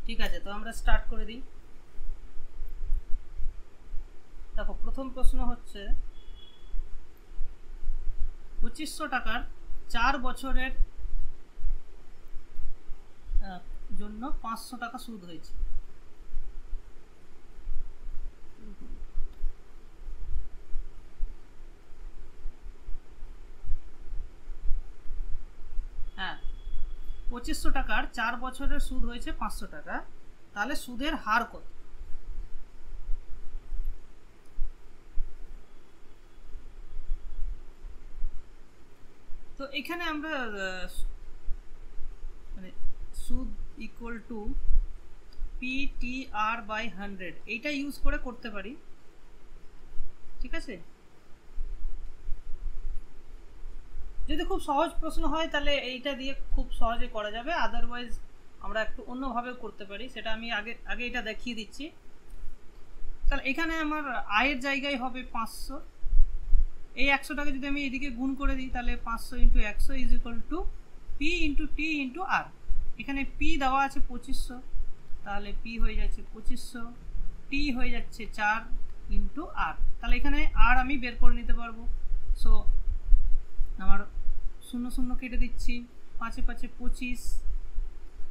ঠিক আছে, তো আমরা স্টার্ট করে দিই। দেখো প্রথম প্রশ্ন হচ্ছে 2500 টাকার 4 বছরের জন্য 500 টাকা সুদ হয়েছে। হ্যাঁ, 2500 টাকার 4 বছরের সুদ হয়েছে 500 টাকা, তাহলে সুদের হার কত? তো এখানে আমরা মানে সুদ ইকুয়াল টু PTR বাই 100 এইটা ইউজ করে করতে পারি। ঠিক আছে, যদি খুব সহজ প্রশ্ন হয় তাহলে এইটা দিয়ে খুব সহজে করা যাবে, আদারওয়াইজ আমরা একটু অন্যভাবে করতে পারি, সেটা আমি আগে এটা দেখিয়ে দিচ্ছি। তাহলে এখানে আমার আয়ের জায়গায় হবে 500, এই 100 টাকা যদি আমি এদিকে গুণ করে দিই তাহলে 500 into 100 is equal to P into T into R. এখানে পি দেওয়া আছে 2500, তাহলে পি হয়ে যাচ্ছে 2500, টি হয়ে যাচ্ছে 4 ইন্টু আর। তাহলে এখানে আর আমি বের করে নিতে পারবো। সো আমার 0 0 কেটে দিচ্ছি, 5 5 25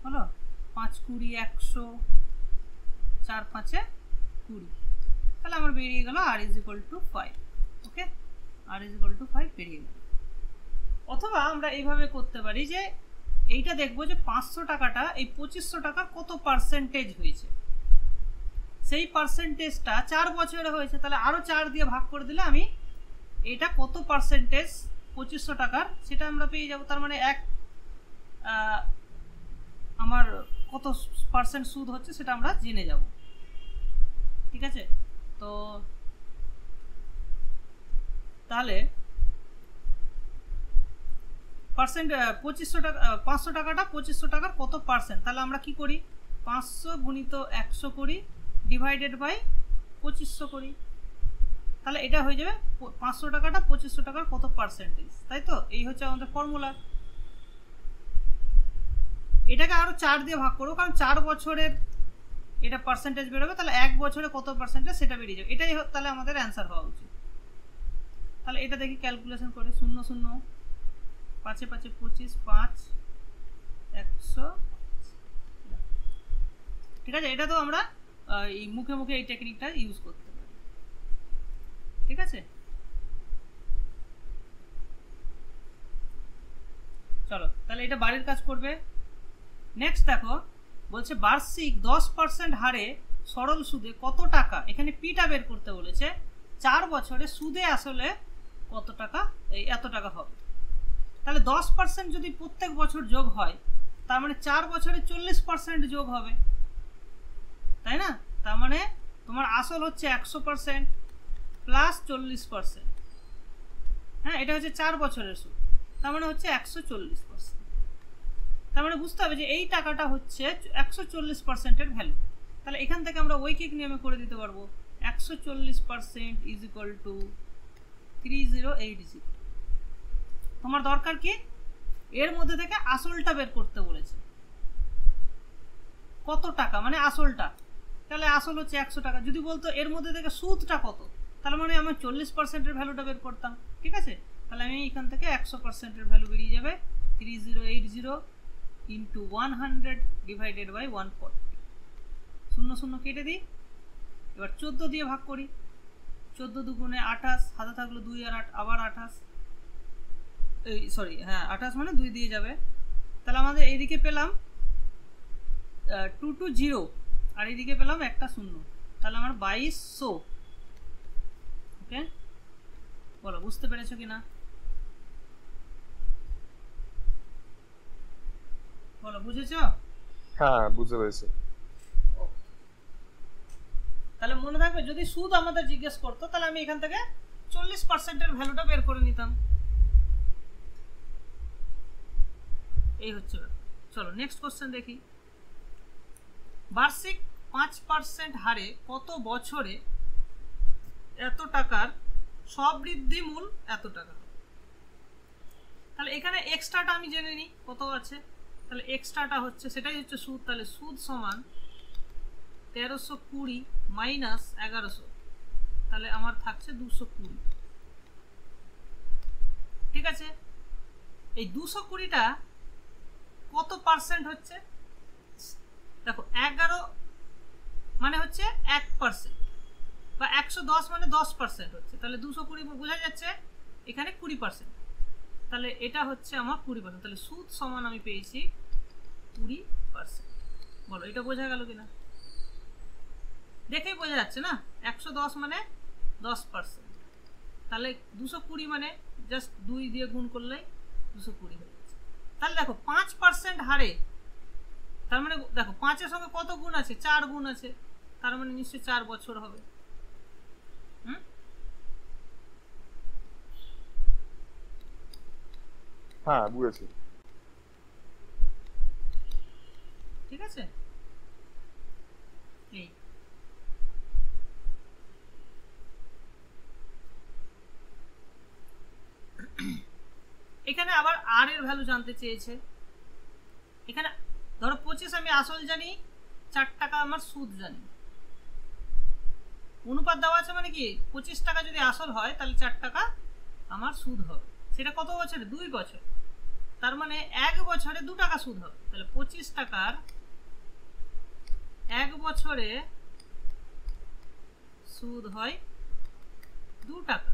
হলো, 5 20 100, 4 5 20, তাহলে আমার বেরিয়ে গেল R is equal to 5। Okay, R is equal to 5 বেরিয়ে গেল। অথবা আমরা এইভাবে করতে পারি যে এইটা দেখবো যে 500 টাকাটা এই 2500 টাকার কত পার্সেন্টেজ হয়েছে, সেই পার্সেন্টেজটা 4 বছরে হয়েছে, তাহলে আরও 4 দিয়ে ভাগ করে দিলে আমি এটা কত পার্সেন্টেজ 2500 টাকার সেটা আমরা পেয়ে যাব। তার মানে আমার কত পার্সেন্ট সুদ হচ্ছে সেটা আমরা জেনে যাব। ঠিক আছে, তো তাহলে পার্সেন্ট 2500 টাকা 500 টাকাটা 2500 টাকার কত পার্সেন্ট, তাহলে আমরা কি করি 500 গুণিত 100 করি ডিভাইডেড বাই 2500 করি, তাহলে এটা হয়ে যাবে 500 টাকাটা 2500 টাকার কত পার্সেন্টেজ, তাই তো? এই হচ্ছে আমাদের ফর্মুলা। এটাকে আরো 4 দিয়ে ভাগ করবো, কারণ 4 বছরের এটা পার্সেন্টেজ বেরোবে, তাহলে 1 বছরে কত পার্সেন্টেজ সেটা বেরিয়ে যাবে। এটাই তাহলে আমাদের অ্যান্সার হওয়া উচিত। তাহলে এটা দেখি ক্যালকুলেশন করে, 0 0 5 5 25 5 100। ঠিক আছে, এটা তো আমরা এই মুখে মুখে এই টেকনিকটা ইউজ করতে পারি। ঠিক আছে, চলো তাহলে এটা বাড়ির কাজ করবে। নেক্সট দেখো বলছে বার্ষিক 10% হারে সরল সুদে কত টাকা, এখানে পিটা বের করতে বলেছে, 4 বছরে সুদে আসলে কত টাকা, এই এত টাকা হবে। তাহলে 10% যদি প্রত্যেক বছর যোগ হয়, তার মানে 4 বছরে 40% যোগ হবে, তাই না? তার মানে তোমার আসল হচ্ছে 100% প্লাস 40%। হ্যাঁ, এটা হচ্ছে 4 বছরের সুদ, তার মানে হচ্ছে 140%। তার মানে বুঝতে হবে যে এই টাকাটা হচ্ছে 140%-এর ভ্যালু। তাহলে এখান থেকে আমরা ঐকিক নিয়মে করে দিতে পারবো 140% ইজ ইকুয়াল টু 3080। তোমার দরকার কি, এর মধ্যে থেকে আসলটা বের করতে বলেছে, কত টাকা মানে আসলটা, তাহলে আসল হচ্ছে 100 টাকা। যদি বলতো এর মধ্যে থেকে সুদটা কত, তাহলে মানে আমি 40%-এর ভ্যালুটা বের করতাম। ঠিক আছে, তাহলে আমি এখান থেকে 100%-এর ভ্যালু বেরিয়ে যাবে 3080 ইন্টু 100 ডিভাইডেড বাই 140। 0 0 কেটে দিই, এবার 14 দিয়ে ভাগ করি, 14 দুগুণে 28, হাতে থাকলো 2 আর 8 আবার 28, এই সরি হ্যাঁ 28 মানে 2 দিয়ে যাবে। তাহলে আমাদের এইদিকে পেলাম 220 আর এইদিকে পেলাম একটা 0, তাহলে আমার 2200। ওকে, বলো বুঝতে পেরেছো কিনা, বলো বুঝেছো? হ্যাঁ, বুঝতে পেরেছি। তাহলে মনে থাকবে যদি সুদ আমাদের জিজ্ঞেস করতো তাহলে আমি এখান থেকে 40%-এর ভ্যালুটা বের করে নিতাম। এই হচ্ছে। চলো নেক্সট কোশ্চেন দেখি। বার্ষিক 5% হারে কত বছরে এত টাকার সবৃদ্ধি মূল এত টাকা। তাহলে এখানে এক্সট্রাটা আমি জেনে নিই কত আছে। তাহলে এক্সট্রাটা হচ্ছে সেটাই হচ্ছে সুদ। তাহলে সুদ সমান 1320 মাইনাস 1100, তাহলে আমার থাকছে 220। ঠিক আছে, এই 220টা কত পার্সেন্ট হচ্ছে দেখো, 11 মানে হচ্ছে 1%, বা 110 মানে 10% হচ্ছে। তাহলে 220 বোঝা যাচ্ছে এখানে 20%, তাহলে এটা হচ্ছে আমার 20%। তাহলে সুদ সমান আমি পেয়েছি 20%। বলো এটা বোঝা গেল কিনা? দেখেই বোঝা যাচ্ছে না, 110 মানে 10%, তাহলে 220 মানে জাস্ট 2 দিয়ে গুণ করলেই 220 হয়ে যাচ্ছে। তাহলে দেখো 5% হারে, তার মানে দেখো 5-এর সঙ্গে কত গুণ আছে? 4 গুণ আছে, তার মানে নিশ্চয়ই 4 বছর হবে। হ্যাঁ বুঝেছি। ঠিক আছে, এই এখানে আবার আর এর ভ্যালু জানতে চেয়েছে। এখানে ধরো 25 আমি আসল জানি, 4 টাকা আমার সুদ জানি। অনুপাত দেওয়া আছে মানে কি 25 টাকা যদি আসল হয় তাহলে 4 টাকা আমার সুদ হবে। সেটা কত বছরে? 2 বছর। তার মানে 1 বছরে 2 টাকা সুদ হবে। তাহলে 25 টাকার 1 বছরে সুদ হয় 2 টাকা।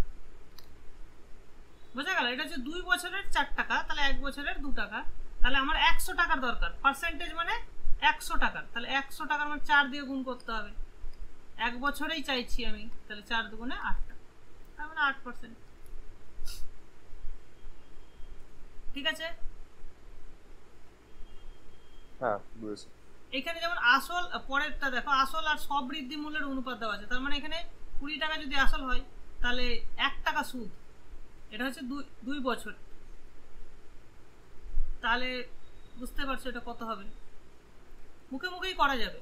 বোঝা গেল? এটা হচ্ছে 2 বছরের 4 টাকা, তাহলে 1 বছরের 2 টাকা। তাহলে আমার 100 টাকার দরকার, পার্সেন্টেজ মানে 100 টাকার। তাহলে 100 টাকার মানে 4 দিয়ে গুণ করতে হবে, 1 বছরেই চাইছি আমি, তাহলে 4 দুগুণে 8 টাকা, তার মানে 8%। ঠিক আছে, হ্যাঁ বুঝেছি। এখানে যেমন আসল, পরেরটা দেখো আসল আর সবৃদ্ধি মূল্যের অনুপাত দেওয়া আছে। তার মানে এখানে 20 টাকা যদি আসল হয় তাহলে 1 টাকা সুদ, এটা হচ্ছে 2 বছর। তাহলে বুঝতে পারছো এটা কত হবে? মুখে মুখেই করা যাবে।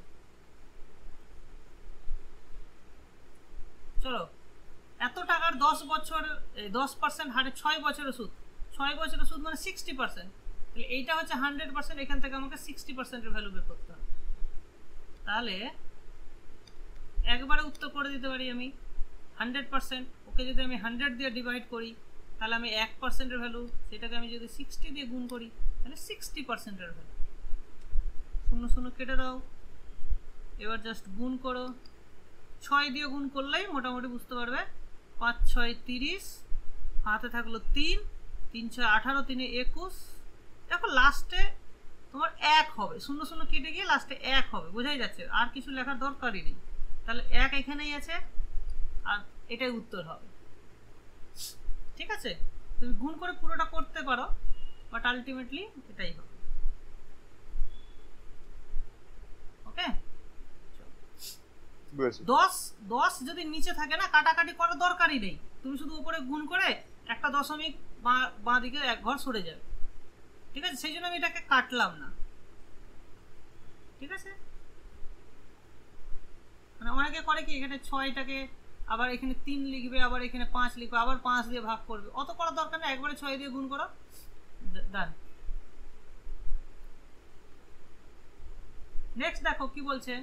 চলো, এত টাকার 10 বছর 10% হারে 6 বছরের সুদ, 6 বছরের সুদ মানে 60%। তাহলে এইটা হচ্ছে 100%, এখান থেকে আমাকে 60%-এর ভ্যালু বের করতে হবে। তাহলে একবারে উত্তর করে দিতে পারি আমি 100%। ওকে যদি আমি 100 দিয়ে ডিভাইড করি তাহলে আমি 1%-এর ভ্যালু, সেটাকে আমি যদি 60 দিয়ে গুণ করি তাহলে 60%-এর ভ্যালু। 0 0 কেটে দাও, এবার জাস্ট গুণ করো। 6 দিয়ে গুণ করলেই মোটামুটি বুঝতে পারবে। 5 6 30, হাতে থাকলো 3, 3 6 18, 3 21। দেখো লাস্টে তোমার 1 হবে, 0 0 কেটে গিয়ে লাস্টে 1 হবে, বোঝাই যাচ্ছে, আর কিছু লেখার দরকারই নেই। তাহলে 1 এখানেই আছে, আর এটাই উত্তর হবে। ঠিক আছে, তুমি গুণ করে পুরোটা করতে পারো, বাট আলটিমেটলি এটাই হবে। ওকে, 10 যদি নিচে থাকে না, কাটাকাটি করার দরকারই নেই, তুমি শুধু উপরে গুণ করে একটা দশমিক বাঁ দিকে 1 ঘর সরে যাবে। ঠিক আছে, সেই জন্য আমি এটাকে কাটলাম না। ঠিক আছে, মানে অনেকে করে কি এখানে 6টাকে আবার এখানে 3 লিখবে, আবার এখানে 5 লিখবে, আবার 5 দিয়ে ভাগ করবে, অত করার দরকার নেই, একবারে 6 দিয়ে গুণ করো, ডান। নেক্সট দেখো কি বলছে।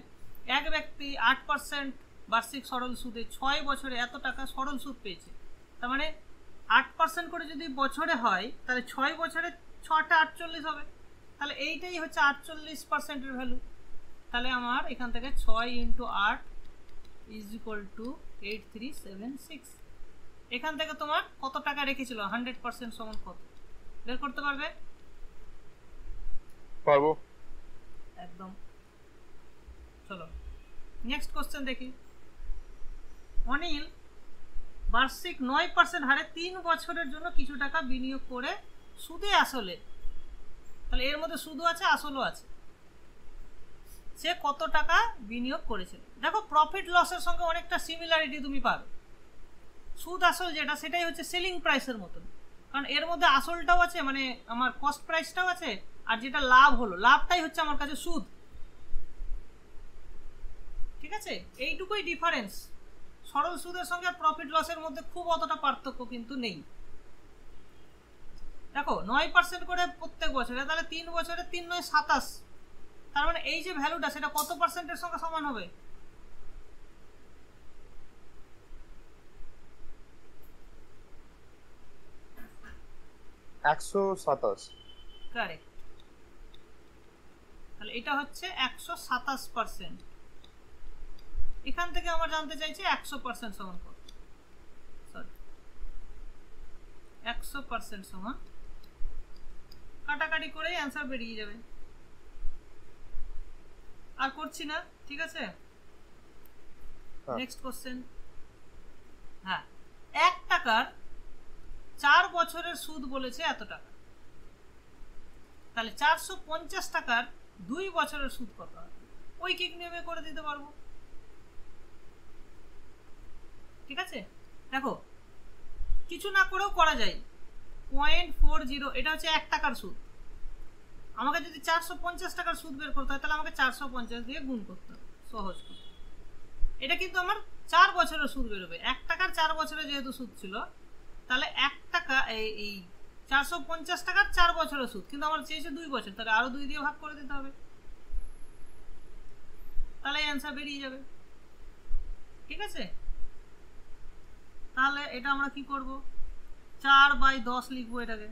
এক ব্যক্তি 8% বার্ষিক সরল সুদে 6 বছরে এত টাকা সরল সুদ পেয়েছে। তার মানে 8% করে যদি বছরে হয় তাহলে 6 বছরে 6টা 48 হবে। তাহলে এইটাই হচ্ছে 48%-এর ভ্যালু। তাহলে আমার এখান থেকে 6 × 8 = 8376। এখান থেকে তোমার কত টাকা রেখেছিল, 100% সমান কত বের করতে পারবে? পারবো একদম। চলো নেক্সট কোশ্চেন দেখি। অনিল বার্ষিক 9% হারে 3 বছরের জন্য কিছু টাকা বিনিয়োগ করে সুদে আসলে, তাহলে এর মধ্যে সুদও আছে আসলও আছে, সে কত টাকা বিনিয়োগ করেছিল? দেখো প্রফিট লসের সঙ্গে অনেকটা সিমিলারিটি তুমি পাবে। সুদ আসল যেটা সেটাই হচ্ছে সেলিং প্রাইসের মতন, কারণ এর মধ্যে আসলটাও আছে, মানে আমার কস্ট প্রাইসটাও আছে, আর যেটা লাভ হলো লাভটাই হচ্ছে আমার কাছে সুদ। ঠিক আছে, এইটুকুই ডিফারেন্স। সরল সুদের সঙ্গে প্রফিট লসের মধ্যে খুব অতটা পার্থক্য কিন্তু নেই। দেখো 9% করে প্রত্যেক বছরে, তাহলে 3 বছরে 3 9 27, তার মানে এই যে ভ্যালুটা সেটা কত পার্সেন্টের সঙ্গে সমান হবে? একশো সাতাশ। কারেক্ট। তাহলে এটা হচ্ছে 127%। এখান থেকে আমরা জানতে চাইছি 100% সমান কত। সরি, 100% সমান, কাটাকাটি করে অ্যান্সার বেরিয়ে যাবে। আর করছি না, ঠিক আছে। হ্যাঁ। Next question. হ্যাঁ, 1 টাকার 4 বছরের সুদ বলেছে এত টাকা, তাহলে 450 টাকার 2 বছরের সুদ কত হবে? ঐকিক নিয়মে করে দিতে পারবো, ঠিক আছে। দেখো, কিছু না করেও করা যায়। 0.40, এটা হচ্ছে 1 টাকার সুদ। আমাকে যদি 450 টাকার সুদ বের করতে হয়, তাহলে আমাকে 450 দিয়ে গুণ করতে হবে, সহজ কথা। এটা কিন্তু আমার 4 বছরের সুদ বেরোবে। 1 টাকার 4 বছরের যেহেতু সুদ ছিল, তাহলে 1 টাকা এই 450 টাকার 4 বছরের সুদ, কিন্তু আমার চেয়েছে 2 বছর, তাহলে আরো 2 দিয়ে ভাগ করে দিতে হবে, তাহলে অ্যান্সার বেরিয়ে যাবে, ঠিক আছে। তাহলে এটা আমরা কি করব, 4/10 লিখবো এটাকে।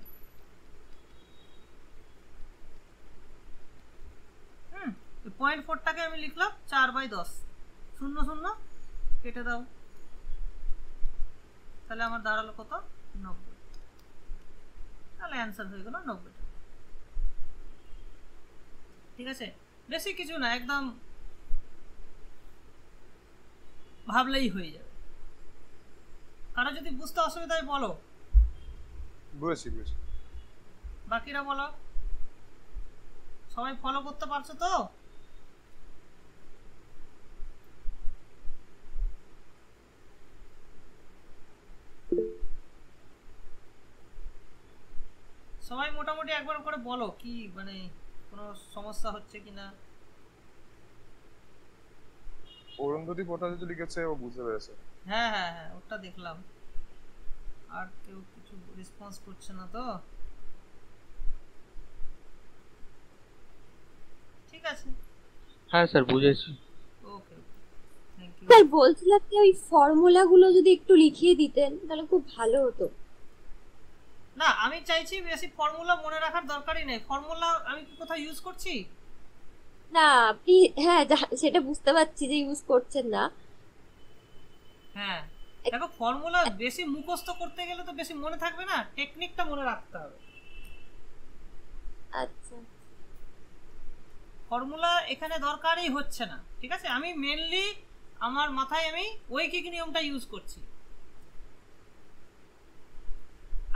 0.4টাকে আমি লিখলাম 4/10, 0 0 কেটে দাও, তাহলে আমার দাঁড়ালো কত, 90। তাহলে অ্যান্সার হয়ে গেল 90, ঠিক আছে। বেশি কিছু না, একদম ভাবলেই হয়ে যাবে। কারো যদি বুঝতে অসুবিধা হয় বলো, বুঝেছি বুঝেছি। বাকিরা বলো। সবাই ফলো করতে পারছো তো? সবাই মোটামুটি একবার করে বলো কি, মানে কোনো সমস্যা হচ্ছে কিনা। অরুন্ধতী ভট্টাচার্য লিখেছে, ও বুঝতে পেরেছে। হ্যাঁ হ্যাঁ হ্যাঁ, ওটা দেখলাম। আর কেউ কিছু রেসপন্স করছে না তো? ঠিক আছে, হ্যাঁ স্যার বুঝেছি। ওকে, থ্যাংক ইউ। স্যার বলছিলাম যে ওই ফর্মুলাগুলো যদি একটু লিখিয়ে দিতেন তাহলে খুব ভালো হতো। না, আমি চাইছি বেশি ফর্মুলা মনে রাখার দরকারই নেই। ফর্মুলা আমি কি কোথাও ইউজ করছি? না আপনি, হ্যাঁ সেটা বুঝতে পারছি যে ইউজ করছেন না। হ্যাঁ, দেখো ফর্মুলা বেশি মুখস্থ করতে গেলে তো বেশি মনে থাকবে না, টেকনিকটা মনে রাখতে হবে। আচ্ছা ফর্মুলা এখানে দরকারই হচ্ছে না, ঠিক আছে। আমি মেনলি আমার মাথায় আমি ঐকিক নিয়মটা ইউজ করছি,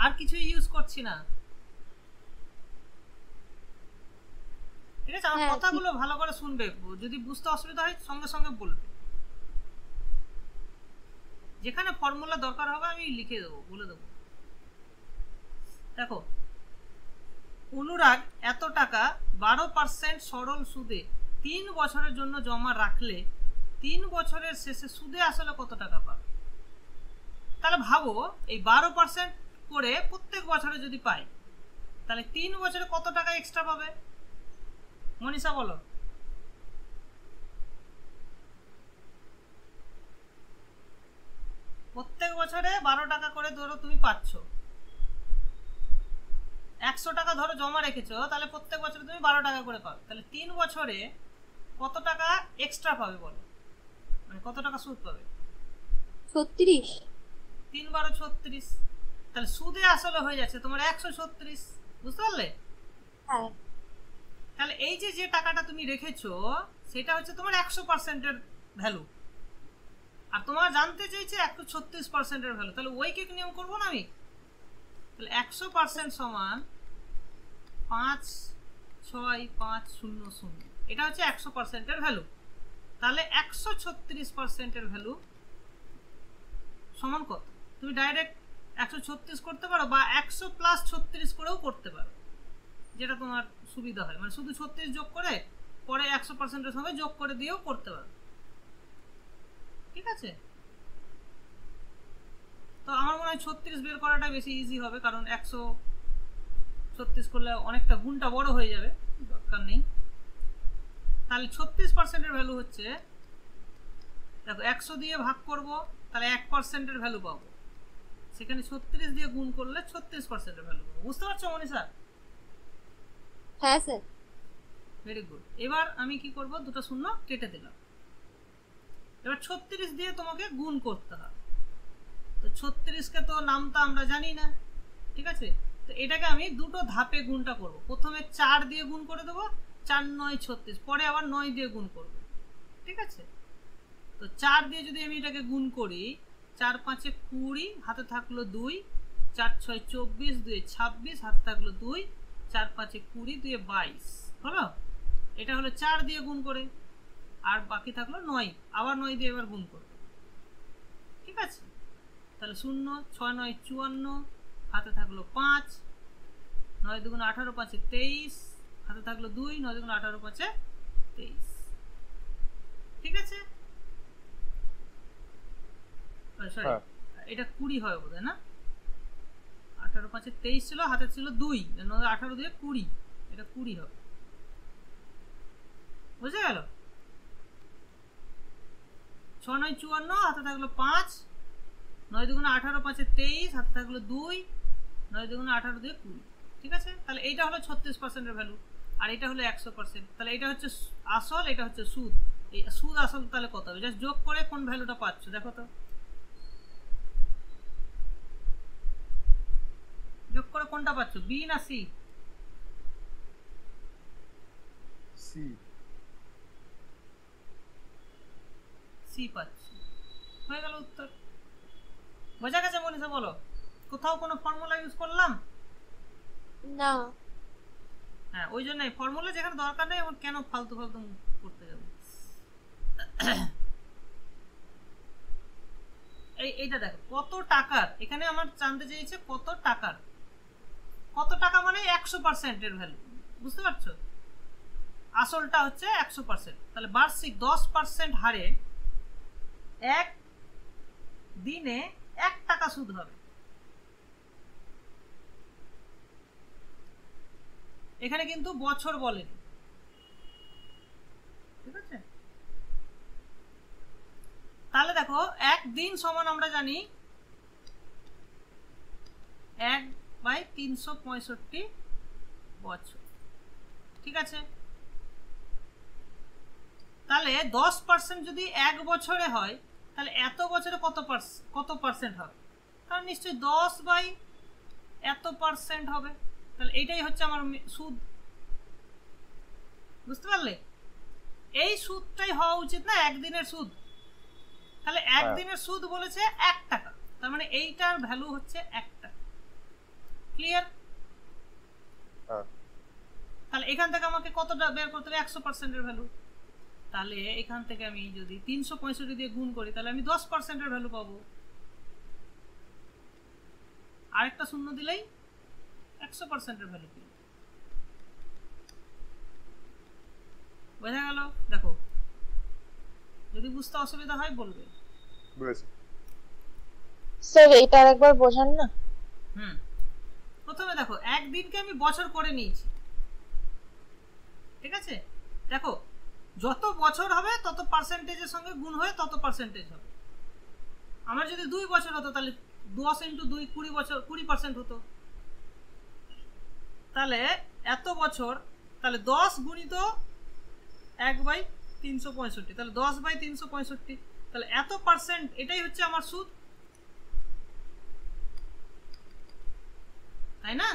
আর কিছু ইউজ করছি না, ঠিক আছে। আমার হ্যাঁ, কথাগুলো ভালো করে শুনবে, যদি বুঝতে অসুবিধা হয় সঙ্গে সঙ্গে বলবে। যেখানে ফর্মুলা দরকার হবে আমি লিখে দেবো, বলে দেবো। দেখো, অনুরাগ এত টাকা 12% সরল সুদে 3 বছরের জন্য জমা রাখলে 3 বছরের শেষে সুদে আসলে কত টাকা পাবে? তাহলে ভাবো, এই 12% করে প্রত্যেক বছরে যদি পাই, তাহলে 3 বছরে কত টাকা এক্সট্রা পাবে? মনীষা বলো। প্রত্যেক বছরে 12 টাকা করে ধরো তুমি পাচ্ছ, 100 টাকা ধরো জমা রেখেছো, তাহলে প্রত্যেক বছরে তুমি 12 টাকা করে পাবে, তাহলে 3 বছরে কত টাকা এক্সট্রা পাবে বলো, মানে কত টাকা সুদ পাবে? 36। 3 12 36, তাহলে সুদে আসলে হয়ে যাচ্ছে তোমার 136, বুঝতে পারলে? হ্যাঁ তাহলে এই যে যে টাকাটা তুমি রেখেছো সেটা হচ্ছে তোমার 100%-এর ভ্যালু, আর তোমার জানতে চাইছে 136%-এর ভ্যালু, তাহলে ঐকিক নিয়ম করবো না আমি। তাহলে 100% সমান 5 6 5 0 0, এটা হচ্ছে 100%-এর ভ্যালু। তাহলে 136%-এর ভ্যালু সমান কত? তুমি ডাইরেক্ট 136 করতে পারো, বা 100 + 36 করেও করতে পারো, যেটা তোমার সুবিধা হয়, মানে শুধু 36 যোগ করে পরে 100%-এর সঙ্গে যোগ করে দিয়েও করতে পারো, ঠিক আছে। তো আমার মনে হয় 36 বের করাটা বেশি ইজি হবে, কারণ 100 36 করলে অনেকটা গুণটা বড় হয়ে যাবে, দরকার নেই। তাহলে 36%-এর ভ্যালু হচ্ছে, দেখো 100 দিয়ে ভাগ করব তাহলে 1%-এর ভ্যালু পাবো, সেখানে 36 দিয়ে গুণ করলে 36%-এর ভ্যালু পাবো। বুঝতে পারছো মনীষা? হ্যাঁ স্যার। Very good. এবার আমি কি করব, দুটো শূন্য কেটে দিলাম। এবার 36 দিয়ে তোমাকে গুণ করতে হবে। তো 36-কে তো নামটা আমরা জানি না, ঠিক আছে? তো এটাকে আমি দুটো ধাপে গুণটা করব। প্রথমে 4 দিয়ে গুণ করে দেবো, 4 9 36, পরে আবার 9 দিয়ে গুণ করব, ঠিক আছে? তো 4 দিয়ে যদি আমি এটাকে গুণ করি, 4 5 20, হাতে থাকলো 2, 4 6 24, 2 26, হাতে থাকলো 2, 4 5 20, 2 22, হলো? এটা হলো 4 দিয়ে গুণ করে, আর বাকি থাকলো 9, আবার 9 দিয়ে এবার গুণ করব, ঠিক আছে? তাহলে 0 6 9 54, হাতে থাকলো 5, 9 2 18, 5 23, হাতে থাকলো 2, 9 2 18, 5 23, ঠিক আছে? সরি, এটা 20 হয় বোধহয়, না? 18 5 23 ছিল, হাতে ছিল 2, 9 18 দিয়ে 20, এটা 20 হবে। বুঝে গেল? 6 9 54, হাতে থাকলো 5, 9 2 18, 5 23, হাতে থাকলো 2, 9 2 18 দিয়ে 20, ঠিক আছে? তাহলে এইটা হলো 36%-এর ভ্যালু, আর এটা হলো 100%। তাহলে এটা হচ্ছে আসল, এটা হচ্ছে সুদ। এই সুদ আসল তাহলে কত হবে? জাস্ট যোগ করে কোন ভ্যালুটা পাচ্ছ দেখো তো, যোগ করে কোনটা পাচ্ছ, বি না সি? সি। সি পাচ্ছি। হয়ে গেল উত্তর। বোঝা গেছে মনীষা? বলো, কোথাও কোনো ফর্মুলা ইউজ করলাম? না। হ্যাঁ, ওই জন্যই ফর্মুলা যেখানে দরকার নেই কেন ফালতু ফালতু করতে যাবো। এইটা দেখো কত টাকার, এখানে আমার জানতে চেয়েছে কত টাকার। কত টাকা মানে 100%-এর ভ্যালু, বুঝতে পারছো? আসলটা হচ্ছে 100%, তাহলে বার্ষিক 10% হারে এক দিনে 1 টাকা সুদ হবে। এখানে কিন্তু বছর বলেনি, ঠিক আছে? তাহলে দেখো একদিন সমান আমরা জানি 1/365 বছর, ঠিক আছে? তাহলে 10% যদি 1 বছরে হয়, তাহলে এত বছরে কত পার্সেন্ট হবে? তাহলে নিশ্চয়ই 10/এত% হবে। তাহলে এইটাই হচ্ছে আমার সুদ, বুঝতে পারলে? এই সুদটাই হওয়া উচিত না একদিনের সুদ। তাহলে একদিনের সুদ বলেছে 1 টাকা, তার মানে এইটার ভ্যালু হচ্ছে 1 টাকা। ক্লিয়ার? তাহলে এখান থেকে আমাকে কতটা বের করতে হবে? 100%-এর ভ্যালু। তাহলে এখান থেকে আমি যদি 365 দিয়ে গুণ করি, তাহলে আমি 10%-এর ভ্যালু পাবো। আরেকটা শূন্য দিলেই 100%-এর ভ্যালু পেয়ে। বোঝা গেল? দেখো, যদি বুঝতে অসুবিধা হয় বলবে। বুঝেছি স্যার, এটা আরেকবার বোঝান না। প্রথমে দেখো একদিনকে আমি বছর করে নিয়েছি, ঠিক আছে? দেখো যত বছর হবে তত পার্সেন্টেজের সঙ্গে গুণ হয়ে তত পার্সেন্টেজ হবে। আমার যদি 2 বছর হতো তাহলে 10 × 2 20 বছর, 20% হতো। তাহলে এত বছর, তাহলে 10 গুণিত 1/365, তাহলে 10/365, তাহলে এত পার্সেন্ট, এটাই হচ্ছে আমার সুদ, তাই না?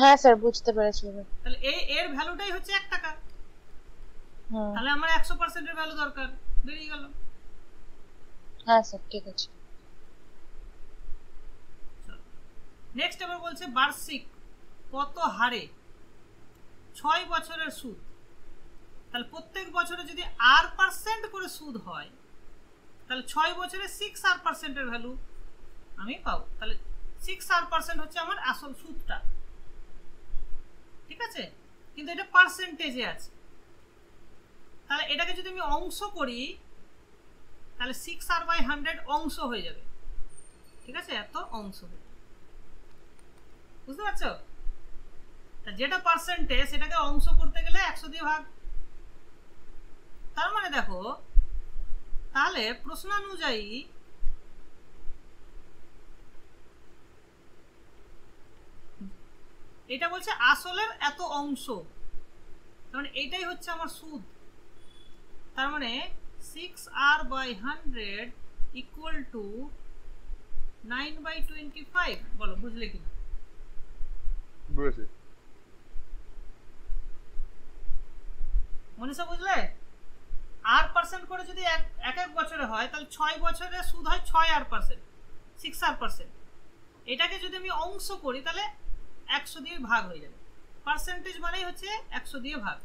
হ্যাঁ স্যার, বুঝতে পেরেছি। তাহলে এর ভ্যালুটাই হচ্ছে 1 টাকা। তাহলে আমার 100%-এর ভ্যালু দরকার, বেরিয়ে গেল। হ্যাঁ স্যার, ঠিক আছে। নেক্সট আবার বলছে বার্ষিক কত হারে 6 বছরের সুদ। তাহলে প্রত্যেক বছরে যদি r% করে সুদ হয়, তাহলে 6 বছরে 6r%-এর ভ্যালু আমি পাবো। তাহলে 6r% হচ্ছে আমার আসল সুদটা, ঠিক আছে? কিন্তু এটা পার্সেন্টেজে আছে। তাহলে এটাকে যদি আমি অংশ করি, তাহলে 6r/100 অংশ হয়ে যাবে, ঠিক আছে? এত অংশ হবে। বুঝতে পারছো? তা যেটা পার্সেন্টেজ সেটাকে অংশ করতে গেলে 100 দিয়ে ভাগ। তার মানে দেখো, তাহলে প্রশ্নানুযায়ী এটা বলছে আসলের এত অংশ, তার মানে এইটাই হচ্ছে আমার সুদ। তার মানে 6r/100 ইকুয়াল টু 9/25। বলো বুঝলে কিনা? বুঝেছি। মনীষা বুঝলে? r% করে যদি এক এক বছরে হয় তাহলে 6 বছরে সুদ হয় 6r%, 6r%। এটাকে যদি আমি অংশ করি তাহলে 100 দিয়ে ভাগ হয়ে যাবে। পার্সেন্টেজ মানেই হচ্ছে 100 দিয়ে ভাগ।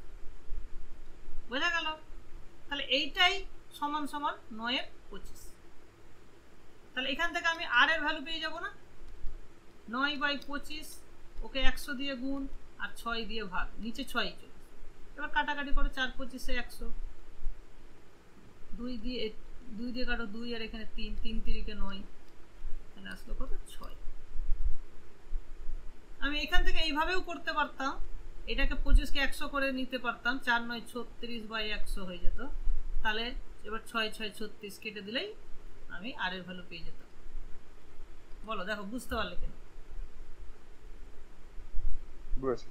বোঝা গেল? তাহলে এইটাই সমান সমান 9/25। তাহলে এখান থেকে আমি r এর ভ্যালু পেয়ে যাব না? 9/25 ওকে 100 দিয়ে গুণ আর 6 দিয়ে ভাগ, নিচে 6 চলে। এবার কাটাকাটি করো, 4 25 100, 2 দিয়ে কাটো 2 আর এখানে 3, 3 3 9, তাহলে আসলো কত? 6। আমি এখান থেকে এইভাবেও করতে পারতাম, এটাকে 25কে 100 করে নিতে পারতাম, 4 9 36/100 হয়ে যেত। তাহলে এবার 6 6 36 কেটে দিলেই আমি আর এর ভ্যালু পেয়ে যেতাম। বলো, দেখো বুঝতে পারলে কিনা? বুঝেছি।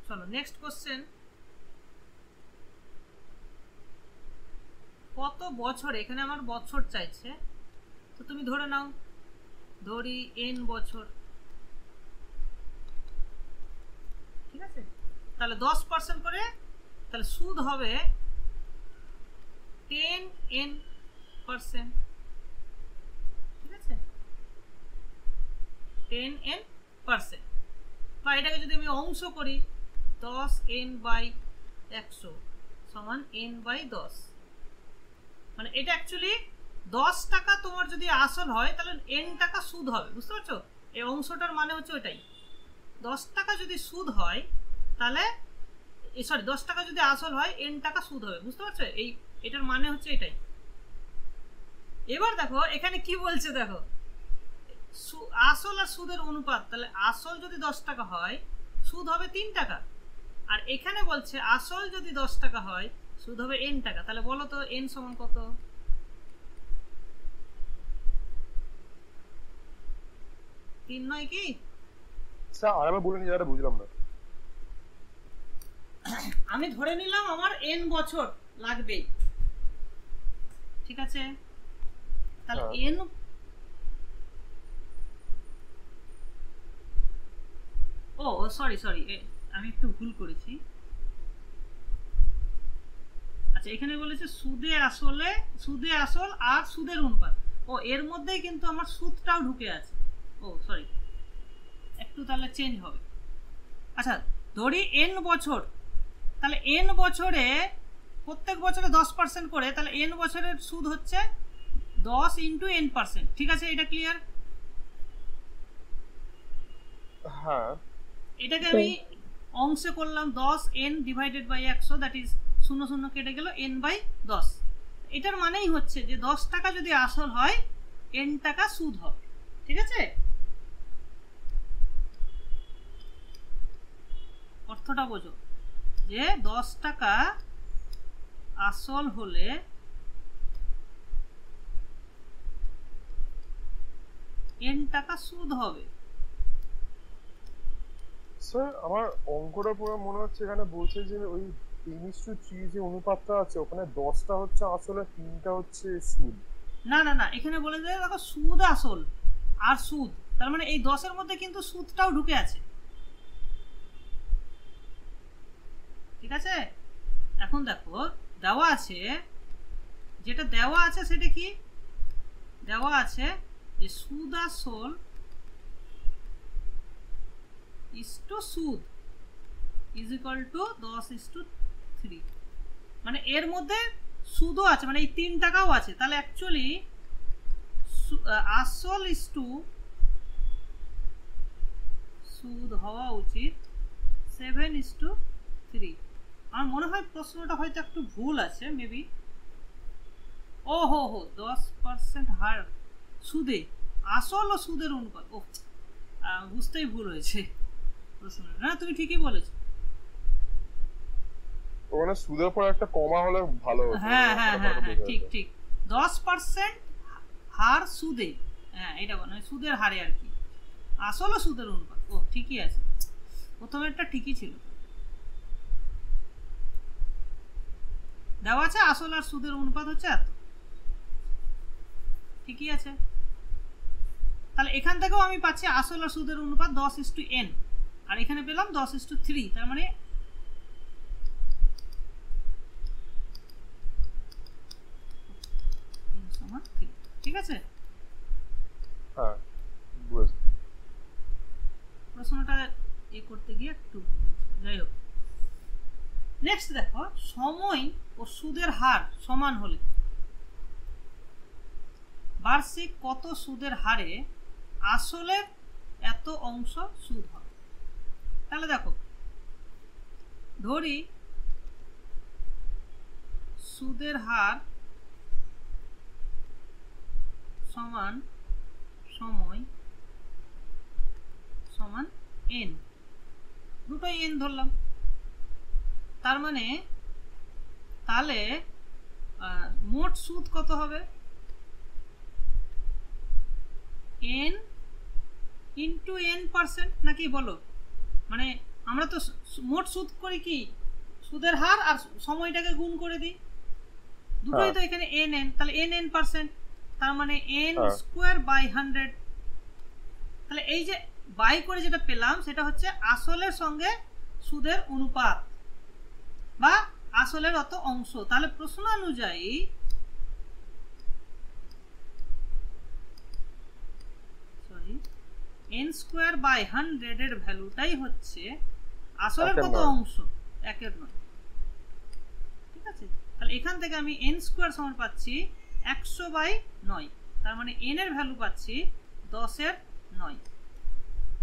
চলো নেক্সট কোশ্চেন। কত বছর? এখানে আমার বছর চাইছে, তো তুমি ধরে নাও, ধরি n বছর। ঠিক আছে, তাহলে 10% করে, তাহলে সুদ হবে 10n%। ঠিক আছে, 10n%। বা এটাকে যদি আমি অংশ করি, 10n/100 সমান n/10। মানে এটা অ্যাকচুয়ালি 10 টাকা তোমার যদি আসল হয় তাহলে n টাকা সুদ হবে। বুঝতে পারছো? এই অংশটার মানে হচ্ছে ওইটাই। 10 টাকা যদি সুদ হয় তাহলে, সরি, 10 টাকা যদি আসল হয় n টাকা সুদ হবে। বুঝতে পারছো? এটার মানে হচ্ছে এটাই। এবার দেখো এখানে কি বলছে, দেখো আসল আর সুদের অনুপাত। তাহলে আসল যদি 10 টাকা হয় সুদ হবে 3 টাকা, আর এখানে বলছে আসল যদি 10 টাকা হয় সুদ হবে n টাকা। তাহলে বলো তো n সমান কত? 3 নয় কি? স্যার আরেকবার বলে নি, যারা বুঝলাম না। আমি ধরে নিলাম আমার n বছর লাগবে, ঠিক আছে? তাহলে n, ও সরি আমি একটু ভুল করেছি। আচ্ছা, এখানে বলেছে সুদে আসল আর সুদের অনুপাত। ও এর মধ্যেই কিন্তু আমার সুদটাও ঢুকে আছে। ও সরি, একটু তাহলে চেঞ্জ হবে। আচ্ছা, ধরি n বছর, তাহলে n বছরে প্রত্যেক বছরে 10% করে, তাহলে n বছরের সুদ হচ্ছে 10 × n%। ঠিক আছে, এটা ক্লিয়ার? হ্যাঁ। এটাকে আমি অংশে করলাম 10n/100, দ্যাট ইজ 0 0 কেটে গেল n/10। এটার মানেই হচ্ছে যে 10 টাকা যদি আসল হয় n টাকা সুদ হবে। ঠিক আছে, অর্থটা বোঝো যে 10 টাকা আসল হলে n টাকা সুদ হবে। স্যার আমার অঙ্কটা পুরো মনে হচ্ছে এখানে বলছে যে ওই 3:3 যে অনুপাতটা আছে ওখানে 10টা হচ্ছে আসলে 3টা হচ্ছে সুদ। না না না, এখানে বলে দেয় দেখো সুদ আসল আর সুদ, তার মানে এই 10 এর মধ্যে কিন্তু সুদটাও ঢুকে আছে। ঠিক আছে, এখন দেখো দেওয়া আছে, যেটা দেওয়া আছে সেটা কি দেওয়া আছে, যে সুদ আসল ইসটু সুদ ইজ ইকুয়াল টু 10:3। মানে এর মধ্যে সুদও আছে, মানে এই 3 টাকাও আছে। তাহলে অ্যাকচুয়ালি আসল ইস টু সুদ হওয়া উচিত 7:3। আমার মনে হয় প্রশ্নটা হয়তো একটু ভুল আছে মেবি। ও হো 10% হার সুদে, আসল ও সুদের অনুপাত। ও বুঝতেই ভুল হয়েছে প্রশ্ন। না তুমি ঠিকই বলেছো। ওখানে সুদের পর একটা কমা হলে ভালো হতো। হ্যাঁ হ্যাঁ হ্যাঁ ব্যাপারটা হ্যাঁ বোঝা ঠিক যেত। ঠিক 10% হার সুদে, হ্যাঁ এটা মানে সুদের হারে আর কি, আসল ও সুদের অনুপাত। ও ঠিকই আছে, প্রথমেরটা ঠিকই ছিল। দেওয়া আছে আসল আর সুদের অনুপাত হচ্ছে এত, ঠিকই আছে। তাহলে এখান থেকেও আমি পাচ্ছি আসল আর সুদের অনুপাত 10:n, আর এখানে পেলাম 10:3, তার মানে n সমান 3। ঠিক আছে, হ্যাঁ বুঝেছি। প্রশ্নটা করতে গিয়ে একটু ভুল হয়েছে। যাই হোক, নেক্সট দেখো, সময় ও সুদের হার সমান হলে বার্ষিক কত সুদের হারে আসলের এত অংশ সুদ হবে। তাহলে দেখো, ধরি সুদের হার সমান সময় সমান n, দুটোই n ধরলাম। তার মানে তাহলে মোট সুদ কত হবে? n ইন্টু n%, নাকি বলো? মানে আমরা তো মোট সুদ করি কি, সুদের হার আর সময়টাকে গুণ করে দিই, দুটোই তো এখানে n, তাহলে n%, তার মানে n স্কোয়ার বাই 100। তাহলে এই যে বাই করে যেটা পেলাম সেটা হচ্ছে আসলের সঙ্গে সুদের অনুপাত বা আসলের অত অংশ। তাহলে প্রশ্ন অনুযায়ী n স্কোয়ার বাই 100 এর ভ্যালুটাই হচ্ছে আসলের কত অংশ, একের নয়। ঠিক আছে, তাহলে এখান থেকে আমি n স্কোয়ার সমান পাচ্ছি 100/9, তার মানে n এর ভ্যালু পাচ্ছি 10/9,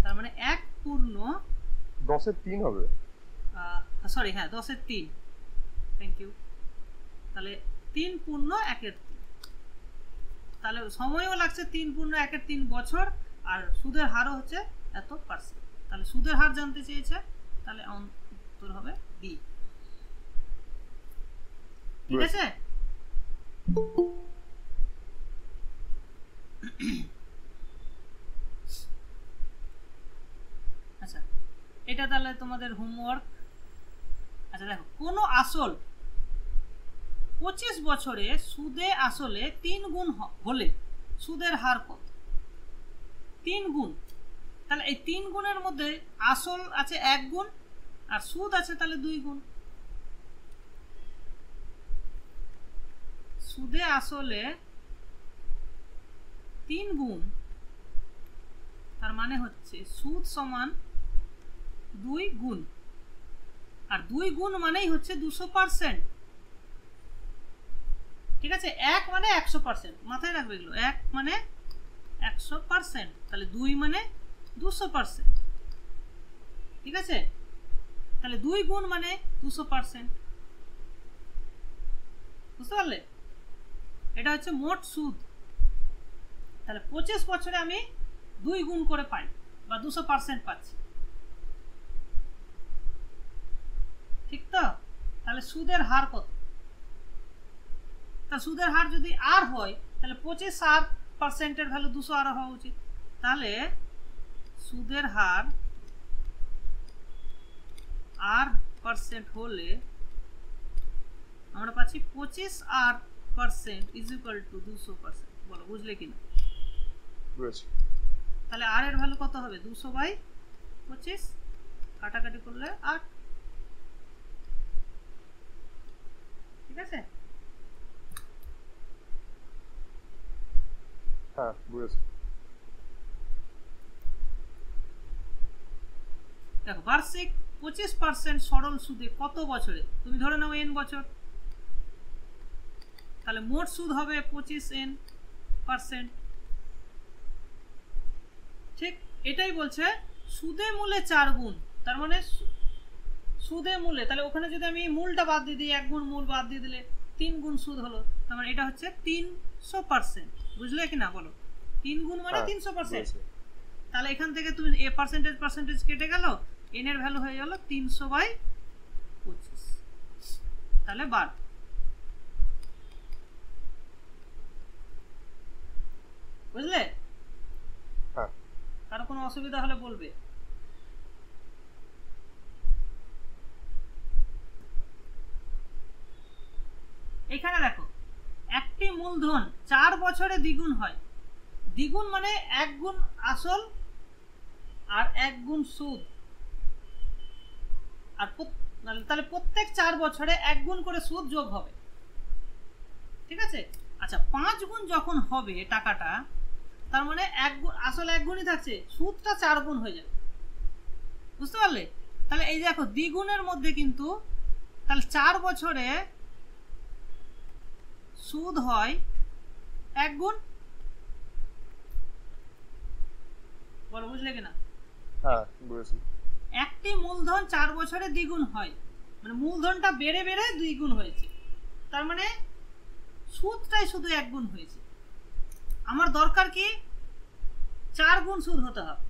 তার মানে 1 পূর্ণ 10/3 হবে, সরি হ্যাঁ 10/3, থ্যাংক ইউ। তাহলে 3 পূর্ণ 1/3, তাহলে সময়ও লাগছে 3 পূর্ণ 1/3 বছর, আর সুদের হারও হচ্ছে এত %। তাহলে সুদের হার জানতে চেয়েছে, তাহলে উত্তর হবে বি। ঠিক আছে, আচ্ছা এটা তাহলে তোমাদের হোমওয়ার্ক। আচ্ছা দেখো, কোনো আসল 25 বছরে সুদে আসলে 3 গুণ হলে সুদের হার কত? 3 গুণ, তাহলে এই 3 গুণের মধ্যে আসল আছে 1 গুণ আর সুদ আছে তাহলে 2 গুণ। সুদে আসলে 3 গুণ, তার মানে হচ্ছে সুদ সমান 2 গুণ, আর 2 গুণ মানেই হচ্ছে 200%। ঠিক আছে, 1 মানে 100%, মাথায় রাখবে এগুলো, 1 মানে 100%, তাহলে 2 মানে 200%। ঠিক আছে, তাহলে 2 গুণ মানে 200%, বুঝতে পারলে? এটা হচ্ছে মোট সুদ। তাহলে 25 বছরে আমি 2 গুণ করে পাই বা 200% পাচ্ছি, ঠিক তো? তাহলে সুদের হার কত? তা সুদের হার যদি আর হয় তাহলে 25% এর ভ্যালু 200 আর হওয়া উচিত। তাহলে সুদের হার r% হলে আমরা পাচ্ছি 25r% ইজ ইকুয়াল টু 200%। বলো বুঝলে কিনা? বুঝেছি। তাহলে r এর ভ্যালু কত হবে? 200/25, কাটাকাটি করলে 8। ঠিক আছে, হ্যাঁ বুঝেছি। দেখো বার্ষিক 25% সরল সুদে কত বছরে? তুমি ধরে নাও n বছর, তাহলে মোট সুদ হবে 25n%। ঠিক এটাই বলছে সুদে মূলে 4 গুণ, তার মানে সুদে মূলে, তাহলে ওখানে যদি আমি মূলটা বাদ দিয়ে দিই, 1 গুণ মূল বাদ দিয়ে দিলে 3 গুণ সুদ হলো, তার মানে এটা হচ্ছে 300%, বুঝলে কি না বলো? 3 গুণ মানে 300%। তাহলে এখান থেকে তুমি এ পার্সেন্টেজ কেটে গেল, এন এর ভ্যালু হয়ে গেল 300/25, তাহলে 12। বুঝলে? হ্যাঁ। কারো কোনো অসুবিধা হলে বলবে। এখানে দেখো একটি মূলধন 4 বছরে দ্বিগুণ হয়, দ্বিগুণ মানে 1 গুণ আসল আর 1 গুণ সুদ, আর তাহলে প্রত্যেক 4 বছরে 1 গুণ করে সুদ যোগ হবে, ঠিক আছে? আচ্ছা 5 গুণ যখন হবে টাকাটা, তার মানে 1 গুণ আসল 1 গুণই থাকছে, সুদটা 4 গুণ হয়ে যাবে, বুঝতে পারলে? তাহলে এই দেখো দ্বিগুণের মধ্যে কিন্তু তাহলে 4 বছরে সুদ হয় 1 গুণ, বলো বুঝলে কিনা? হ্যাঁ বুঝেছি। একটি মূলধন 4 বছরে দ্বিগুণ হয়, মানে মূলধনটা বেড়ে বেড়ে দ্বিগুণ হয়েছে, তার মানে সুদটাই শুধু 1 গুণ হয়েছে। আমার দরকার কি 4 গুণ সুদ হতে হবে,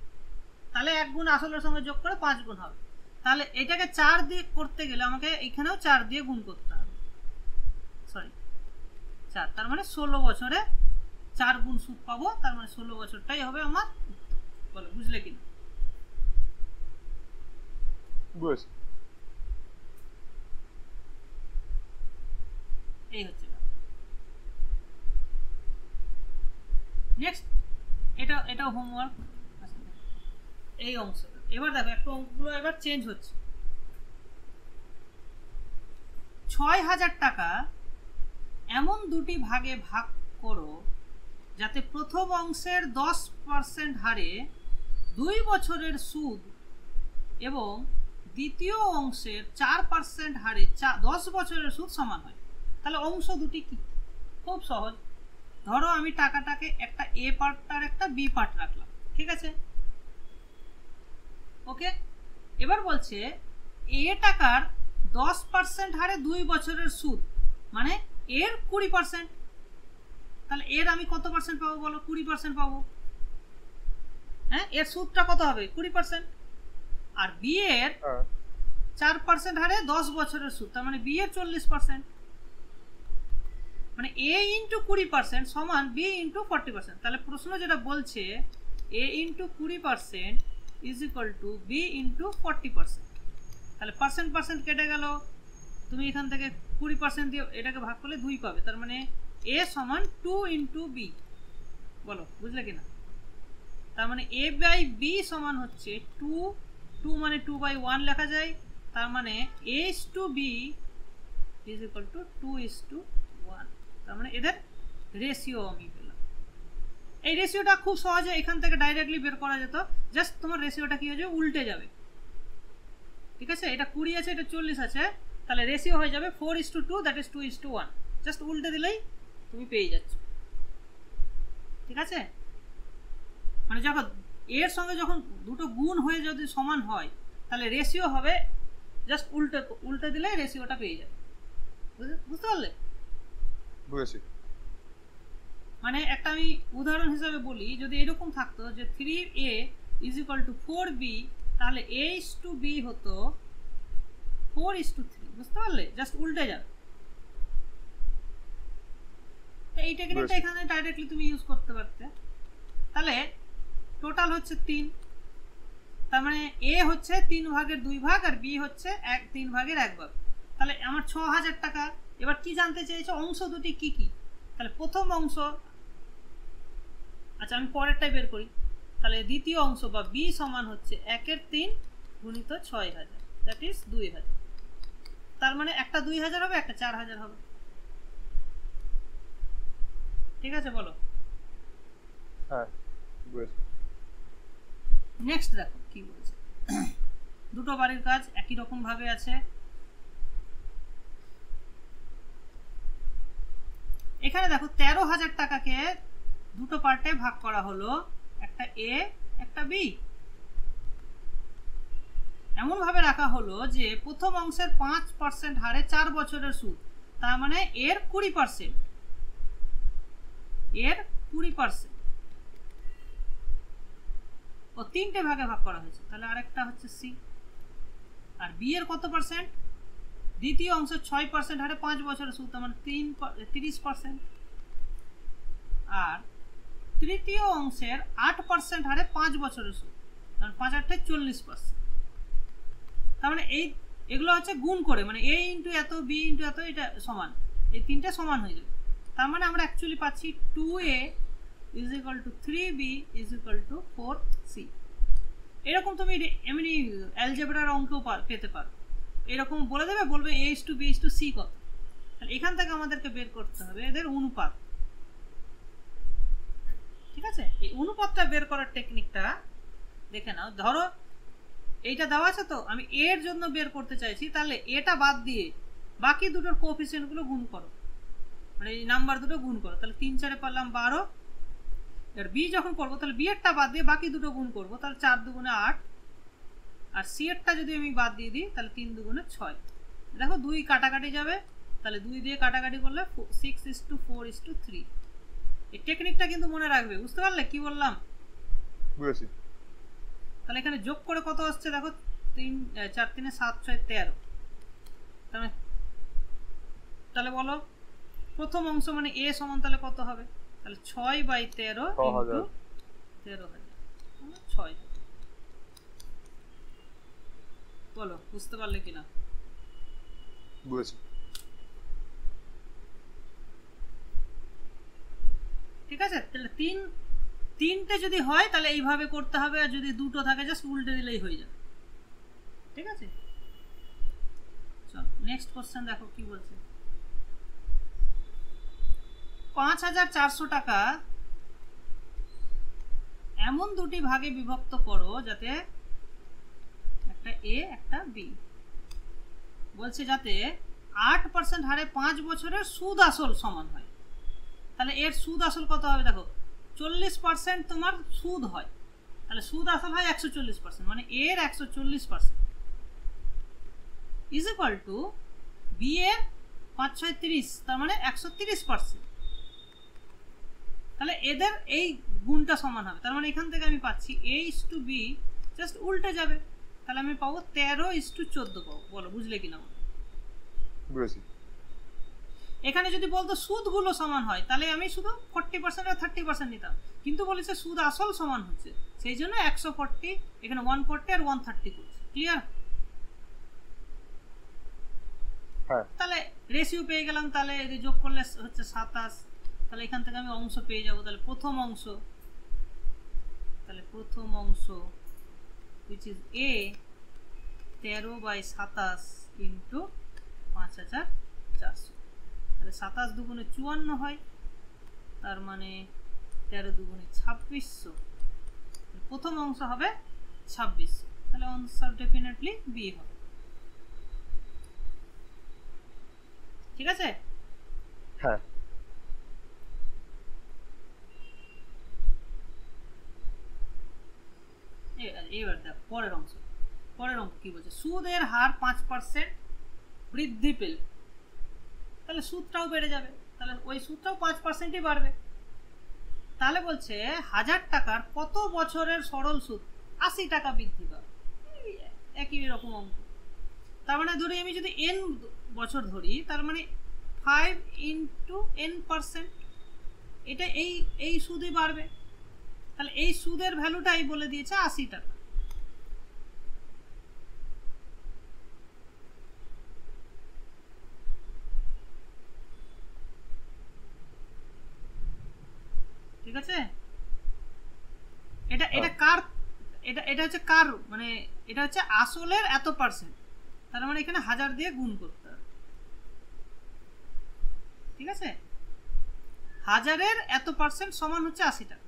তাহলে 1 গুণ আসলের সঙ্গে যোগ করে 5 গুণ হবে। তাহলে এটাকে 4 দিয়ে করতে গেলে আমাকে এখানেও 4 দিয়ে গুণ করতে হবে, সরি 4, তার মানে 16 বছরে 4 গুণ সুদ পাবো, তার মানে 16 বছরটাই হবে আমার উত্তর। বলো বুঝলে কিনা? বুঝেছি। এই হচ্ছে নেক্সট, এটাও হোমওয়ার্ক। এই অংশ এবার দেখো একটু অঙ্কগুলো এবার চেঞ্জ হচ্ছে। 6000 টাকা এমন দুটি ভাগে ভাগ করো যাতে প্রথম অংশের 10% হারে 2 বছরের সুদ এবং দ্বিতীয় অংশের 4% হারে 10 বছরের সুদ সমান হয়। তাহলে অংশ দুটি কি? খুব সহজ। ধরো আমি টাকাটাকে একটা এ পার্ট আর একটা বি পার্ট রাখলাম, ঠিক আছে? ওকে, এবার বলছে এ টাকার 10% হারে 2 বছরের সুদ, মানে এর 20%। তাহলে এর আমি কত পার্সেন্ট পাবো বলো? 20% পাবো। হ্যাঁ, এর সুদটা কত হবে? 20%। আর বি এর 4% হারে 10 বছরের সুদ, তার মানে বি এর 40%। মানে a ইন্টু 20% সমান b ইন্টু 40%। তাহলে প্রশ্ন যেটা বলছে a into 20% is equal two b into 40%। তাহলে পার্সেন্ট কেটে গেল, তুমি এখান থেকে 20% দিয়ে এটাকে ভাগ করলে 2 পাবে, তার মানে a সমান 2 ইন্টু b। বলো বুঝলে কিনা? তার মানে a বাই b সমান হচ্ছে 2 মানে 2/1 লেখা যায়, তার মানে a is to b is equal to 2:1। তার মানে এদের রেশিও আমি পেলাম। এই রেশিওটা খুব সহজে এখান থেকে ডাইরেক্টলি বের করা যেত, জাস্ট তোমার রেশিওটা কি হয়ে যাবে? উল্টে যাবে, ঠিক আছে? এটা 20 আছে, এটা 40 আছে, তাহলে রেশিও হয়ে যাবে 4:2, দ্যাট ইজ 2:1। জাস্ট উল্টে দিলেই তুমি পেয়ে যাচ্ছ, ঠিক আছে? মানে যখন এর সঙ্গে যখন দুটো গুণ হয়ে যদি সমান হয়, তাহলে রেশিও হবে জাস্ট উল্টে দিলে রেশিওটা পেয়ে যাবে। বুঝতে পারলে? বুঝেছি। মানে একটা আমি উদাহরণ হিসাবে বলি, যদি এরকম থাকতো যে 3a is equal two 4b, তাহলে a ইস টু b হতো 4:3। বুঝতে পারলে? জাস্ট উল্টে যাবে। এই টেকনিকটা এখানে ডাইরেক্টলি তুমি ইউজ করতে পারতে। তাহলে টোটাল হচ্ছে 3, তার মানে a হচ্ছে 3 ভাগের 2 ভাগ আর b হচ্ছে 3 ভাগের 1 ভাগ। তাহলে আমার 6000 টাকা। এবার কি জানতে চেয়েছো? অংশ দুটি কি কি? তাহলে প্রথম অংশ, আচ্ছা আমি পরেরটাই বের করি। তাহলে দ্বিতীয় অংশ বা b সমান হচ্ছে 1/3 গুণিত 6000, দ্যাট ইজ 2000। তার মানে একটা 2000 হবে, একটা 4000 হবে, ঠিক আছে? বলো। হ্যাঁ বুঝেছি। নেক্সট দেখো কি বলছে। দুটো বাড়ির কাজ একই রকম ভাবে আছে। এখানে দেখো 13,000 টাকাকে দুটো পার্টে ভাগ করা হলো, একটা এ একটা বি। এমন ভাবে রাখা হলো যে প্রথম অংশের 5% হারে 4 বছরের সুদ, তার মানে এর 20%, এর 20% ও তিনটে ভাগে ভাগ করা হয়েছে, তাহলে আরেকটা হচ্ছে সি। আর বি এর কত পার্সেন্ট? দ্বিতীয় অংশের 6% হারে 5 বছরের সুদ, তার মানে 30%। আর তৃতীয় অংশের 8% হারে 5 বছরের সুদ, কারণ 5 8 40%। তার মানে এগুলো হচ্ছে গুণ করে, মানে এ ইন্টু এত বি ইন্টু এত, এটা সমান, এই তিনটে সমান হয়ে যাবে। তার মানে আমরা অ্যাকচুয়ালি পাচ্ছি 2a is equal two 3b is equal two 4c। এরকম তুমি এমনি অ্যালজেব্রার অঙ্কেও পেতে পারো, এরকম বলে দেবে, বলবে a is to b is to c কত। তাহলে এখান থেকে আমাদেরকে বের করতে হবে এদের অনুপাত। ঠিক আছে, এই অনুপাতটা বের করার টেকনিকটা দেখে নাও। ধরো এইটা দেওয়া আছে, তো আমি এর জন্য বের করতে চাইছি, তাহলে এটা বাদ দিয়ে বাকি দুটোর কোএফিসিয়েন্টগুলো গুণ করো, মানে এই নাম্বার দুটো গুণ করো, তাহলে 3 4 পারলাম 12। এর বি যখন করবো তাহলে বি এরটা বাদ দিয়ে বাকি দুটো গুণ করবো, তাহলে 4 2 8। আর সি এরটা যদি আমি বাদ দিয়ে দিই তাহলে 3 2 6। দেখো 2 কাটাকাটি যাবে, তাহলে 2 দিয়ে কাটাকাটি করলে 6:4:3। এই টেকনিকটা কিন্তু মনে রাখবে, বুঝতে পারলে কি বললাম? বুঝেছি। তাহলে এখানে যোগ করে কত আসছে দেখো, 3 4 3 7 6 13। তাহলে বলো প্রথম অংশ মানে এ সমান তাহলে কত হবে? তাহলে 6/13 ইনটু 13,000, 6। বলো বুঝতে পারলে কিনা? বুঝেছি। ঠিক আছে, তাহলে তিনটে যদি হয় তাহলে এইভাবে করতে হবে, আর যদি দুটো থাকে জাস্ট উল্টে দিলেই হয়ে যাবে। ঠিক আছে, চল নেক্সট কোশ্চেন দেখো কি বলছে। 5,400 টাকা এমন দুটি ভাগে বিভক্ত করো যাতে একটা এ একটা বি, বলছে যাতে 8% হারে 5 বছরের সুদ আসল সমান হয়। তাহলে এর সুদ আসল কত হবে দেখো, 40% তোমার সুদ হয়, তাহলে সুদ আসল হয় 140%, মানে এর 140% ইজ ইকুয়াল টু বি এর 5 6 30, তার মানে 130%। তাহলে এদের এই গুণটা সমান হবে, তার মানে এখান থেকে আমি পাচ্ছি a is to B just উল্টে যাবে, তাহলে আমি পাবো 13:14 পাবো। বলো বুঝলে কিনা? বুঝেছি। এখানে যদি বলতো সুদগুলো সমান হয় তাহলে আমি শুধু 40% আর 30% নিতাম, কিন্তু বলেছে সুদ আসল সমান হচ্ছে, সেই জন্য 140 এখানে 140 আর 130 করছে। ক্লিয়ার? হ্যাঁ। তাহলে রেশিও পেয়ে গেলাম, তাহলে এদের যোগ করলে হচ্ছে 27। তাহলে এখান থেকে আমি অংশ পেয়ে যাব, তাহলে প্রথম অংশ which is a 13/27 ইন্টু 5,400, তাহলে 27 দুগুণে 54 হয়, তার মানে 13 দুগুণে 2600, প্রথম অংশ হবে 2600, তাহলে আনসার ডেফিনেটলি বি হবে। ঠিক আছে? হ্যাঁ। এবার দেখ পরের অংশ কি বলছে, সুদের হার 5% বৃদ্ধি পেলে তাহলে সুদটাও বেড়ে যাবে, তাহলে ওই সুদটাও 5%ই বাড়বে। তাহলে বলছে 1000 টাকার কত বছরের সরল সুদ 80 টাকা বৃদ্ধি পাবে, একই রকম অঙ্ক। তার মানে ধরি আমি যদি n বছর ধরি, তার মানে 5 ইন্টু n%, এটা এই সুদই বাড়বে। তাহলে এই সুদের ভ্যালুটাই বলে দিয়েছে 80 টাকা। ঠিক আছে, এটা কার, এটা হচ্ছে কার, মানে এটা হচ্ছে আসলের এত পার্সেন্ট, তার মানে এখানে 1000 দিয়ে গুণ করতে হবে। ঠিক আছে, 1000-এর এত পার্সেন্ট সমান হচ্ছে 80 টাকা।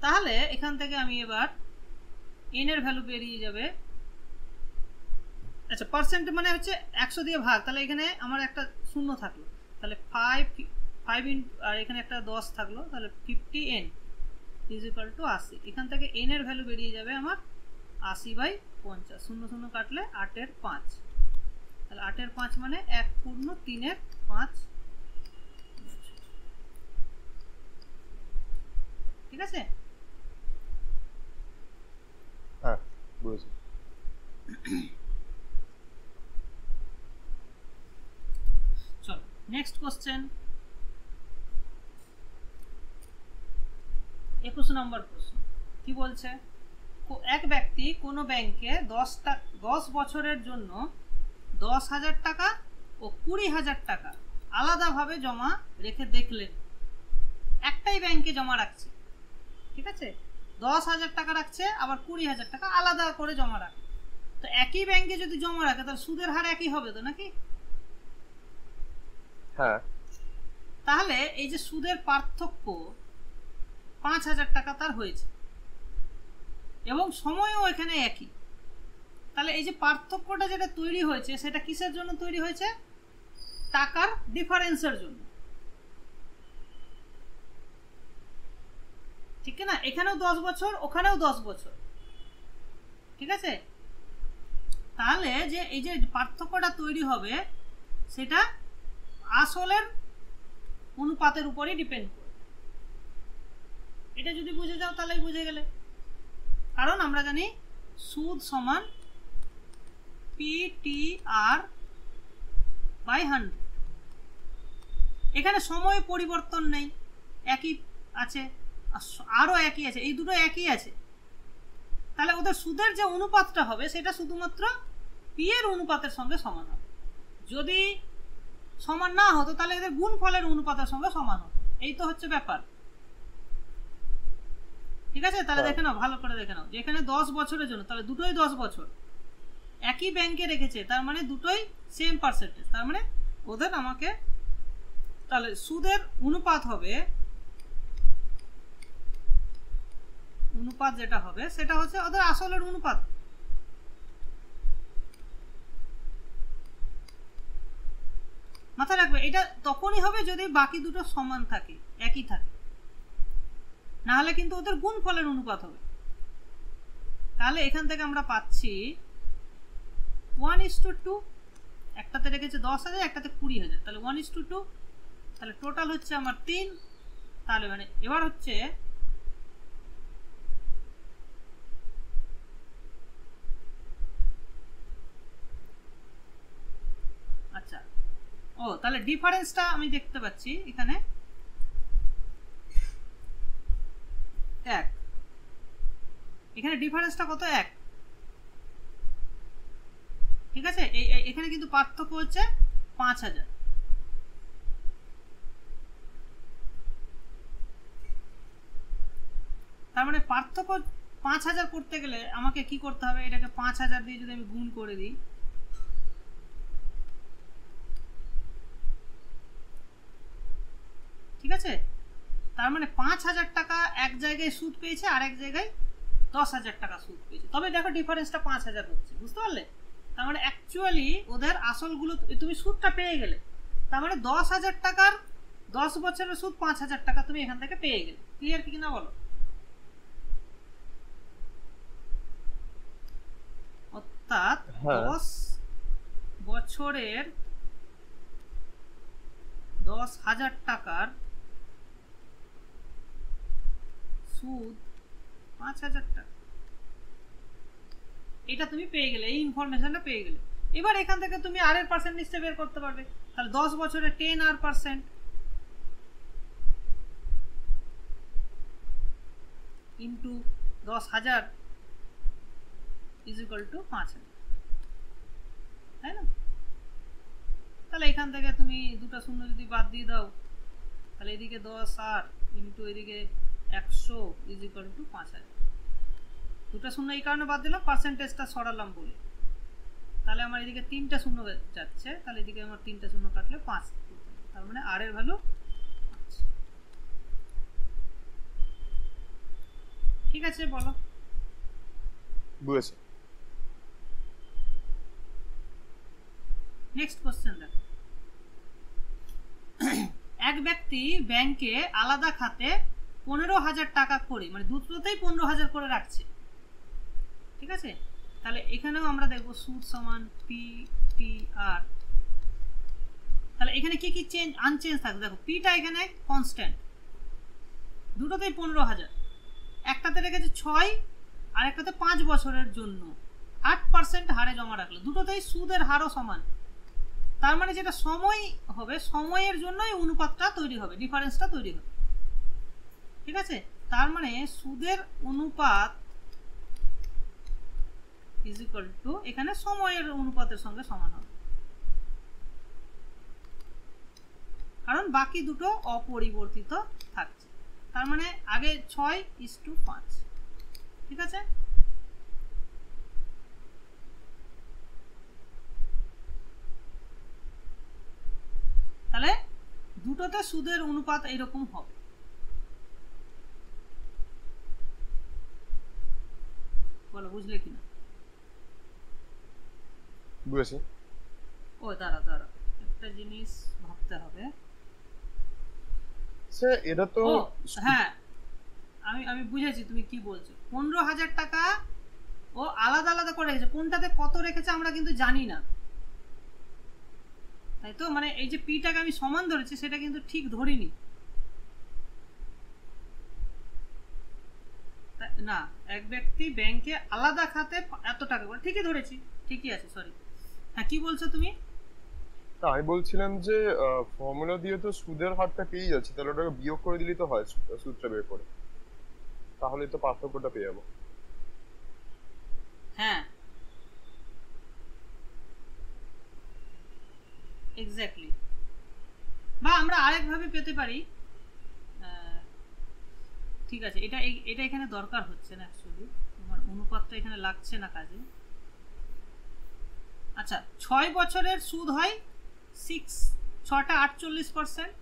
তাহলে এখান থেকে আমি এবার n এর ভ্যালু বেরিয়ে যাবে। আচ্ছা, পার্সেন্ট মানে হচ্ছে 100 দিয়ে ভাগ, তাহলে এখানে আমার একটা শূন্য থাকলো, তাহলে 5 আর এখানে একটা 10 থাকলো, তাহলে 50n ইজ ইকুয়াল টু 80। এখান থেকে n এর ভ্যালু বেরিয়ে যাবে আমার 80/50, 0 0 কাটলে 8 এর 5, তাহলে 8 এর 5 মানে 1 পূর্ণ 3 এর 5। ঠিক আছে? হ্যাঁ বুঝেছি। চলো নেক্সট কোশ্চেন, 21 নম্বর প্রশ্ন। কি বলছে? এক ব্যক্তি কোনো ব্যাংকে 10 বছরের জন্য 10,000 টাকা ও 20,000 টাকা আলাদাভাবে জমা রেখে দেখলেন। একটাই ব্যাংকে জমা রাখছে, ঠিক আছে, 10,000 টাকা রাখছে, আবার 20,000 টাকা আলাদা করে জমা রাখে। তো একই ব্যাংকে যদি জমা রাখে তাহলে সুদের হার একই হবে তো নাকি? হ্যাঁ। তাহলে এই যে সুদের পার্থক্য 5,000 টাকা তার হয়েছে এবং সময়ও এখানে একই, তাহলে এই যে পার্থক্যটা যেটা তৈরি হয়েছে সেটা কিসের জন্য তৈরি হয়েছে? টাকার ডিফারেন্সের জন্য, ঠিক না? এখানেও 10 বছর, ওখানেও 10 বছর, ঠিক আছে? তাহলে যে এই যে পার্থক্যটা তৈরি হবে সেটা আসলের অনুপাতের উপরই ডিপেন্ড করে। এটা যদি বুঝে যাও তাহলেই বুঝে গেলে, কারণ আমরা জানি সুদ সমান PTR/100। এখানে সময় পরিবর্তন নেই, একই আছে, আরও একই আছে, এই দুটো একই আছে। তাহলে ওদের সুদের যে অনুপাতটা হবে সেটা শুধুমাত্র পি এর অনুপাতের সঙ্গে সমান হবে। যদি সমান না হতো তাহলে এদের গুণফলের অনুপাতের সঙ্গে সমান হতো। এই তো হচ্ছে ব্যাপার, ঠিক আছে? তাহলে দেখে নাও, ভালো করে দেখে নাও, যে এখানে 10 বছরের জন্য, তাহলে দুটোই 10 বছর, একই ব্যাংকে রেখেছে, তার মানে দুটোই সেম পার্সেন্টেজ, তার মানে ওদের আমাকে তাহলে সুদের অনুপাত হবে, অনুপাত যেটা হবে সেটা হচ্ছে ওদের আসলের অনুপাত। মাথায় রাখবে, এটা তখনই হবে যদি বাকি দুটো সমান থাকে, একই থাকে, না হলে কিন্তু ওদের গুণফলের অনুপাত হবে। তাহলে এখান থেকে আমরা পাচ্ছি 1:2, একটাতে রেখেছে 10,000, একটাতে 20,000, তাহলে 1:2, তাহলে টোটাল হচ্ছে আমার 3। তাহলে মানে এবার হচ্ছে আচ্ছা, ও তাহলে ডিফারেন্সটা আমি দেখতে পাচ্ছি এখানে 1, এখানে ডিফারেন্সটা কত? 1, ঠিক আছে? এখানে কিন্তু পার্থক্য হচ্ছে 5,000। তার মানে পার্থক্য 5,000 করতে গেলে আমাকে কি করতে হবে? এটাকে 5,000 দিয়ে যদি আমি গুণ করে দিই, ঠিক আছে, তার মানে 5,000 টাকা এক জায়গায় সুদ পেয়েছে আর এক জায়গায় 10,000 টাকা সুদ পেয়েছে, তবে দেখো ডিফারেন্সটা 5,000 হচ্ছে, বুঝতে পারলে? তার মানে অ্যাকচুয়ালি ওদের আসলগুলো তুমি সুদটা পেয়ে গেলে, তার মানে 10,000 টাকার 10 বছরের সুদ 5,000 টাকা তুমি এখান থেকে পেয়ে গেলে। ক্লিয়ার কি না বলো? অর্থাৎ 10 বছরের 10,000 টাকার সুদ 5,000 টাকা, এটা তুমি পেয়ে গেলে, এই ইনফরমেশনটা পেয়ে গেলে। এবার এখান থেকে তুমি আর এর পার্সেন্টেজটা বের করতে পারবে। তাহলে 10 বছরে 10R% into 10,000 is equal two 5,000, তাই না? তাহলে এখান থেকে তুমি দুটো শূন্য যদি বাদ দিয়ে দাও, তাহলে এদিকে 10R ইন্টু এদিকে 100 ইজ ইকুয়াল টু 5,000। দুটো শূন্য এই কারণে বাদ দিলাম, পার্সেন্টেজটা সরালাম বলে। তাহলে আমার এদিকে 3টা শূন্য যাচ্ছে, তাহলে এদিকে আমার 3টা শূন্য কাটলে 5, তার মানে আর এর ভ্যালু 5। ঠিক আছে, বলো। বুঝেছি। নেক্সট কোশ্চেন দেখো, এক ব্যক্তি ব্যাংকে আলাদা খাতে 15,000 টাকা করে, মানে দুটোতেই 15,000 করে রাখছে, ঠিক আছে? তাহলে এখানেও আমরা দেখবো সুদ সমান পি টি আর। তাহলে এখানে কি কি চেঞ্জ আনচেঞ্জ থাকবে? দেখো পিটা এখানে কনস্ট্যান্ট, দুটোতেই 15,000, একটাতে রেখেছে 6 আর একটাতে 5 বছরের জন্য 8% হারে জমা রাখলো, দুটোতেই সুদের হারও সমান। তার মানে যেটা সময় হবে, সময়ের জন্যই অনুপাতটা তৈরি হবে, ডিফারেন্সটা তৈরি হবে, ঠিক আছে? তার মানে সুদের অনুপাত ইজ ইকুয়াল টু এখানে সময়ের অনুপাতের সঙ্গে সমান হবে, কারণ বাকি দুটো অপরিবর্তিত থাকছে। তার মানে আগে 6:5, ঠিক আছে? তাহলে দুটোতে সুদের অনুপাত এরকম হবে। বলো বুঝলে কিনা? বুঝেছি। ও দাঁড়া, একটা জিনিস ভাবতে হবে। স্যার এটা তো ও হ্যাঁ, আমি বুঝেছি তুমি কি বলছো। 15,000 টাকা ও আলাদা আলাদা করে রেখেছে, কোনটাতে কত রেখেছে আমরা কিন্তু জানি না, তাই তো? মানে এই যে পিটাকে আমি সমান ধরেছি সেটা কিন্তু ঠিক ধরিনি না। এক ব্যক্তি ব্যাংকে আলাদা খাতে এত টাকা করে, ঠিকই ধরেছি, ঠিকই আছে, সরি। হ্যাঁ, কি বলছো তুমি? না, আমি বলছিলাম যে ফর্মুলা দিয়ে তো সুদের হারটা পেয়ে যাচ্ছি, তাহলে ওটাকে বিয়োগ করে দিলেই তো হয় সূত্রটা বের করে, তাহলে তো পার্থক্যটা পেয়ে যাবো। হ্যাঁ এক্স্যাক্টলি, বা আমরা আরেকভাবে পেতে পারি। ঠিক আছে, এটা এখানে দরকার হচ্ছে না, অ্যাকচুয়ালি তোমার অনুপাতটা এখানে লাগছে না কাজে। আচ্ছা, 6 বছরের সুদ হয় 6টা 48%,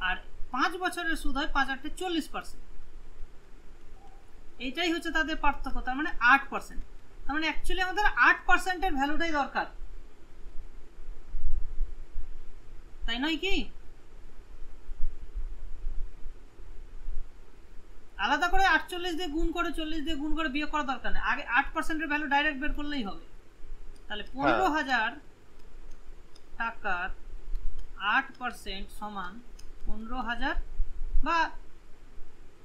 আর 5 বছরের সুদ হয় 5 40%। এইটাই হচ্ছে তাদের পার্থক্য, তার মানে 8%। তার মানে অ্যাকচুয়ালি আমাদের 8%-এর ভ্যালুটাই দরকার, তাই নয় কি? আলাদা করে 48 দিয়ে গুণ করে 40 দিয়ে গুণ করে বিয়োগ করা দরকার নেই, আগে 8%-এর ভ্যালু ডাইরেক্ট বের করলেই হবে। তাহলে 15,000 টাকার 8% সমান 15,000 বা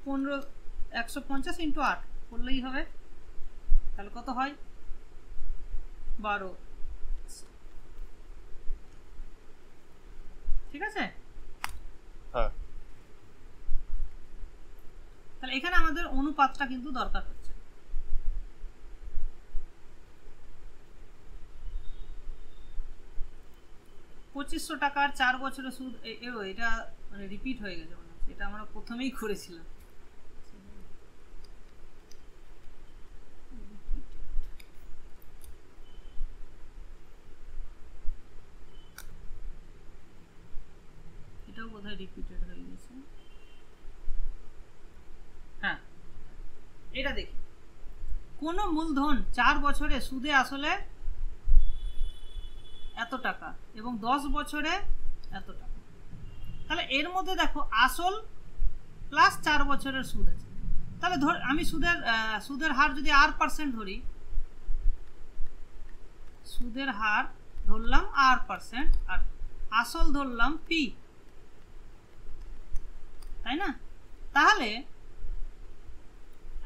150 ইন্টু 8 করলেই হবে। তাহলে কত হয়? 12। ঠিক আছে? হ্যাঁ, তাহলে এখানে আমাদের অনুপাতটা কিন্তু দরকার হচ্ছে। $2,500 4 বছরের সুদ, এটা মানে রিপিট হয়ে গেছে মনে হচ্ছে, এটা আমরা প্রথমেই করেছিলাম। এটাও বোধহয় রিপিটেড হয়ে গেছে। হ্যাঁ, এটা দেখি, কোন মূলধন 4 বছরে সুদে আসলে এত টাকা এবং 10 বছরে এত টাকা। তাহলে এর মধ্যে দেখো আসল প্লাস 4 বছরের সুদ আছে। তাহলে ধর আমি সুদের হার যদি r% ধরি, সুদের হার ধরলাম r%, আর আসল ধরলাম p, তাই না? তাহলে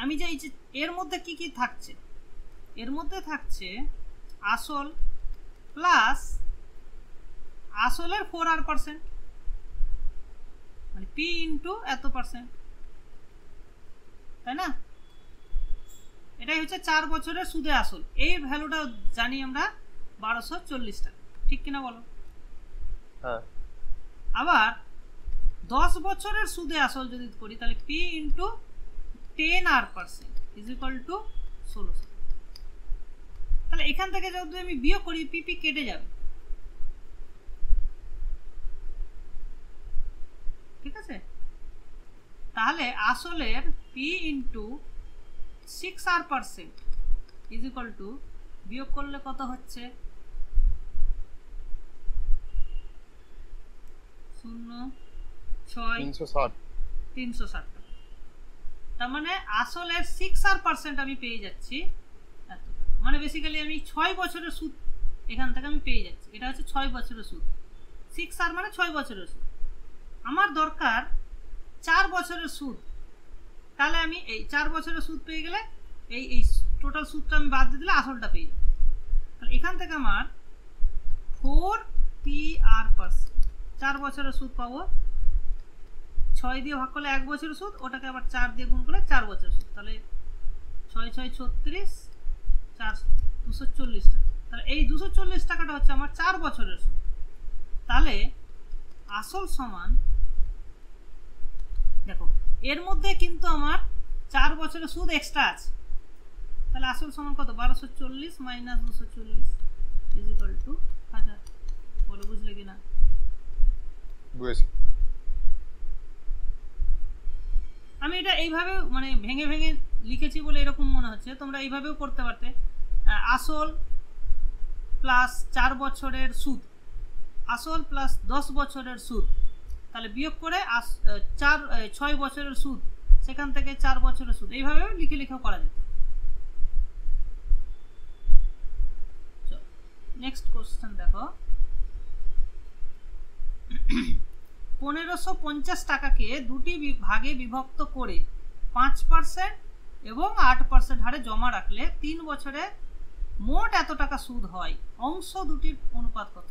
আমি যে এর মধ্যে কি কি থাকছে, এর মধ্যে থাকছে আসল প্লাস আসলের 4r%, মানে p ইন্টু এত %, তাই না? এটাই হচ্ছে 4 বছরের সুদে আসল। এই ভ্যালুটা জানি আমরা 1240 টাকা, ঠিক কিনা বলো? হ্যাঁ। আবার 10 বছরের সুদে আসল যদি করি, তাহলে p into 10r% is equal two 1600। তাহলে এখান থেকে যদি আমি বিয়োগ করি, p কেটে যাবে, ঠিক আছে? তাহলে আসলের p into 6r% is equal two, বিয়োগ করলে কত হচ্ছে? 0.6 360। 360 টাকা। তার মানে আসলের 6% আমি পেয়ে যাচ্ছি এত টাকা। মানে বেসিক্যালি আমি 6 বছরের সুদ এখান থেকে আমি পেয়ে যাচ্ছি। এটা হচ্ছে 6 বছরের সুদ। 6 মানে 6 বছরের সুদ। আমার দরকার 4 বছরের সুদ। তাহলে আমি এই 4 বছরের সুদ পেয়ে গেলে এই টোটাল সুদটা আমি বাদ দিয়ে দিলে আসলটা পেয়ে যাব। তাহলে এখান থেকে আমার 4 PR%, 4 বছরের সুদ পাবো। 6 দিয়ে ভাগ করলে 1 বছরের সুদ, ওটাকে আবার 4 দিয়ে গুণ করলে 4 বছরের সুদ। তাহলে 6 6 36, 4 240 টাকা। তাহলে এই 240 টাকাটা হচ্ছে আমার 4 বছরের সুদ। তাহলে আসল সমান, দেখো এর মধ্যে কিন্তু আমার 4 বছরের সুদ এক্সট্রা আছে। তাহলে আসল সমান কত? 1240 মাইনাস 240 ইজ ইকুয়াল টু 1000। বলো বুঝলে কিনা? বুঝেছি। আমি এটা এইভাবে মানে ভেঙে ভেঙে লিখেছি বলে এরকম মনে হচ্ছে, তোমরা এইভাবেও করতে পারতে। আসল প্লাস 4 বছরের সুদ, আসল প্লাস 10 বছরের সুদ, তাহলে বিয়োগ করে 6 বছরের সুদ, সেখান থেকে 4 বছরের সুদ, এইভাবেও লিখে লিখেও করা যেত। নেক্সট কোশ্চেন দেখো। 1550 টাকাকে দুটি ভাগে বিভক্ত করে 5% এবং 8% হারে জমা রাখলে 3 বছরে মোট এত টাকা সুদ হয়। অংশ দুটির অনুপাত কত?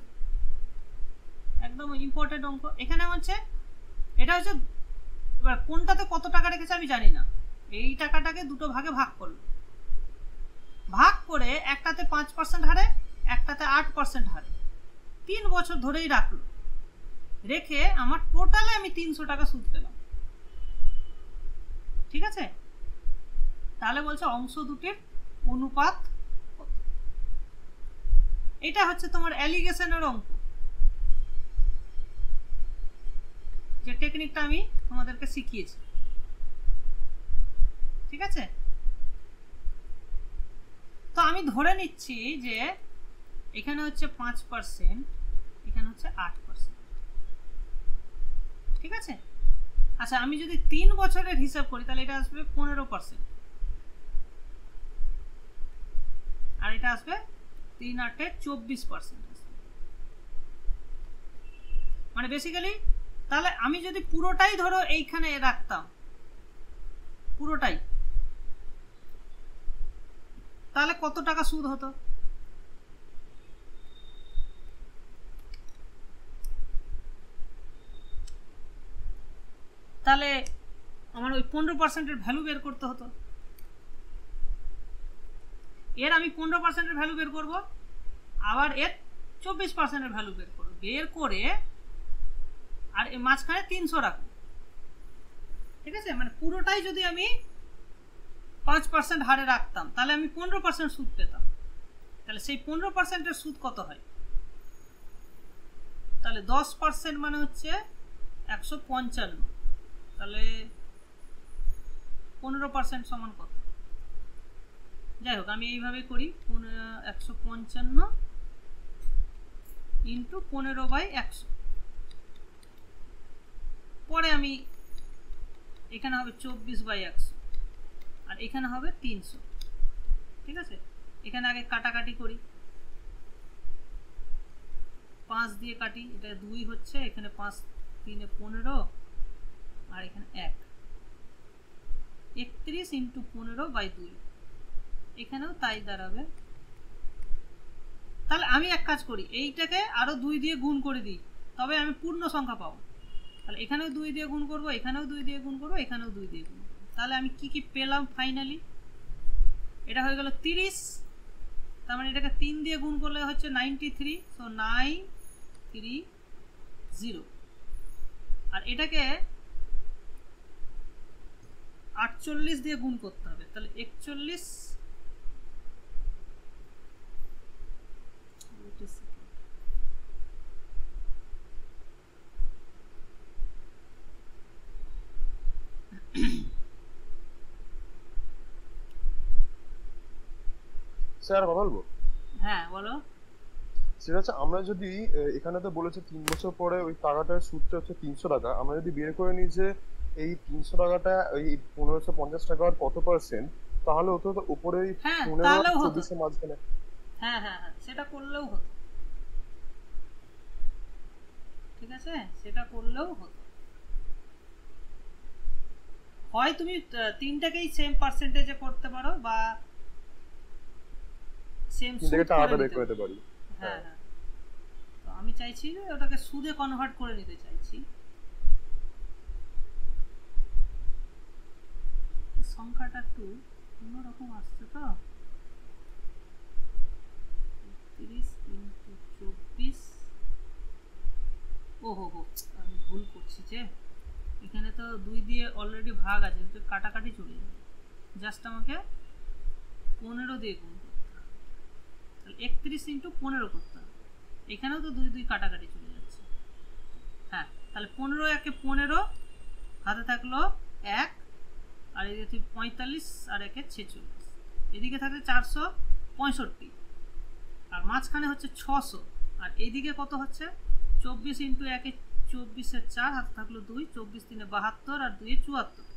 একদম ইম্পর্টেন্ট অঙ্ক। এখানে হচ্ছে এটা হচ্ছে, এবার কোনটাতে কত টাকা রেখেছে আমি জানি না। এই টাকাটাকে দুটো ভাগে ভাগ করলো, ভাগ করে একটাতে 5% হারে, একটাতে 8% হারে 3 বছর ধরেই রাখলো। রেখে আমার টোটালে আমি 300 টাকা সুদ পেলাম। ঠিক আছে? তাহলে বলছে অংশ দুটির অনুপাত কত। এটা হচ্ছে তোমার অ্যালিগেশনের অঙ্ক, যে টেকনিকটা আমি তোমাদেরকে শিখিয়েছি। ঠিক আছে? তো আমি ধরে নিচ্ছি যে এখানে হচ্ছে 5%, এখানে হচ্ছে 8%। ঠিক আছে? আচ্ছা, আমি যদি 3 বছরের হিসাব করি তাহলে এটা আসবে 15%, আর এটা আসবে 3 8 24%। মানে বেসিক্যালি তাহলে আমি যদি পুরোটাই ধরো এইখানে রাখতাম, পুরোটাই, তাহলে কত টাকা সুদ হতো? তাহলে আমার ওই 15%-এর ভ্যালু বের করতে হতো। এর আমি 15%-এর ভ্যালু বের করব, আবার এর 24%-এর ভ্যালু বের করব, বের করে আর এই মাঝখানে 300 রাখবো। ঠিক আছে? মানে পুরোটাই যদি আমি 5% হারে রাখতাম তাহলে আমি 15% সুদ পেতাম। তাহলে সেই 15%-এর সুদ কত হয়? তাহলে 10% মানে হচ্ছে 155। তাহলে 15% সমান কত? যাই হোক, আমি এইভাবে করি, 155 ইন্টু 15/100। পরে আমি এখানে হবে 24/100, আর এখানে হবে 300। ঠিক আছে? এখানে আগে কাটাকাটি করি, 5 দিয়ে কাটি, এটা 2 হচ্ছে, এখানে 5 3 15, আর এখানে 1, 31 ইন্টু 15/2, এখানেও তাই দাঁড়াবে। তাহলে আমি এক কাজ করি, এইটাকে আরো 2 দিয়ে গুণ করে দিই, তবে আমি পূর্ণ সংখ্যা পাবো। তাহলে এখানেও 2 দিয়ে গুণ করবো, এখানেও 2 দিয়ে গুণ করবো, এখানেও 2 দিয়ে গুণ করবো। তাহলে আমি কি কি পেলাম ফাইনালি? এটা হয়ে গেল 30, তার মানে এটাকে 3 দিয়ে গুণ করলে হচ্ছে 93, সো 930। আর এটাকে 48 দিয়ে গুণ করতে হবে, তাহলে 41। স্যার কথা বলবো? হ্যাঁ বলো। সেটা হচ্ছে আমরা যদি এখানে তো বলেছে 3 বছর পরে ওই টাকাটার সুদটা হচ্ছে 300 টাকা, আমরা যদি বের করে নিই যে এই 300 টাকাটা ওই 1550 টাকা আর কত পার্সেন্ট, তাহলে হতো তো উপরে ওই হ্যাঁ 15 আর তাহলেও হতো, 24 এর মাঝখানে। হ্যাঁ হ্যাঁ হ্যাঁ সেটা করলেও হতো, ঠিক আছে, সেটা করলেও হতো। হয় তুমি তিনটাকেই সেম পার্সেন্টেজে করতে পারো বা সেম 3 থেকে সুদ করে টাকাটা বের নিতে করে পারো। দিতে পারি। হ্যাঁ হ্যাঁ, তো আমি চাইছি যে ওটাকে সুদে কনভার্ট করে নিতে চাইছি। সংখ্যাটা একটু অন্যরকম আসছে তো, 30 ইন্টু 24, ও হো হো আমি ভুল করছি যে এখানে তো 2 দিয়ে অলরেডি ভাগ আছে, তো কাটাকাটি চলে যাবে, জাস্ট আমাকে 15 দিয়ে গুণ করতে হবে, তাহলে 31 ইন্টু 15 করতে হবে, এখানেও তো 2 2 কাটাকাটি চলে যাচ্ছে। হ্যাঁ তাহলে 15 একে 15, হাতে থাকলো 1, আর এদিকে 45 আর একে 46, এদিকে থাকে 465, আর মাঝখানে হচ্ছে 600, আর এইদিকে কত হচ্ছে 24 ইন্টু 1 24 4, হাতে থাকলো 2, 24 3 72 আর 2 74।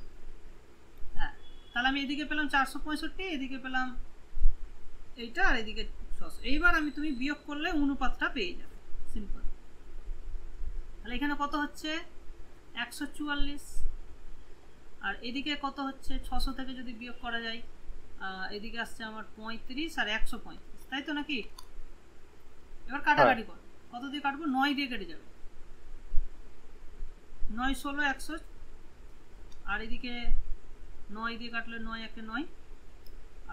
হ্যাঁ তাহলে আমি এদিকে পেলাম 465, এদিকে পেলাম এইটা, আর এদিকে 600। এইবার তুমি বিয়োগ করলে অনুপাতটা পেয়ে যাবে, সিম্পল। তাহলে এখানে কত হচ্ছে 144, আর এদিকে কত হচ্ছে 600 থেকে যদি বিয়োগ করা যায়, এদিকে আসছে আমার 35 আর 135, তাই তো নাকি? এবার কাটাকাটি করো, কত দিয়ে কাটবো, 9 দিয়ে কেটে যাবে, 9 16 100, আর এদিকে 9 দিয়ে কাটলে 9 একে 9,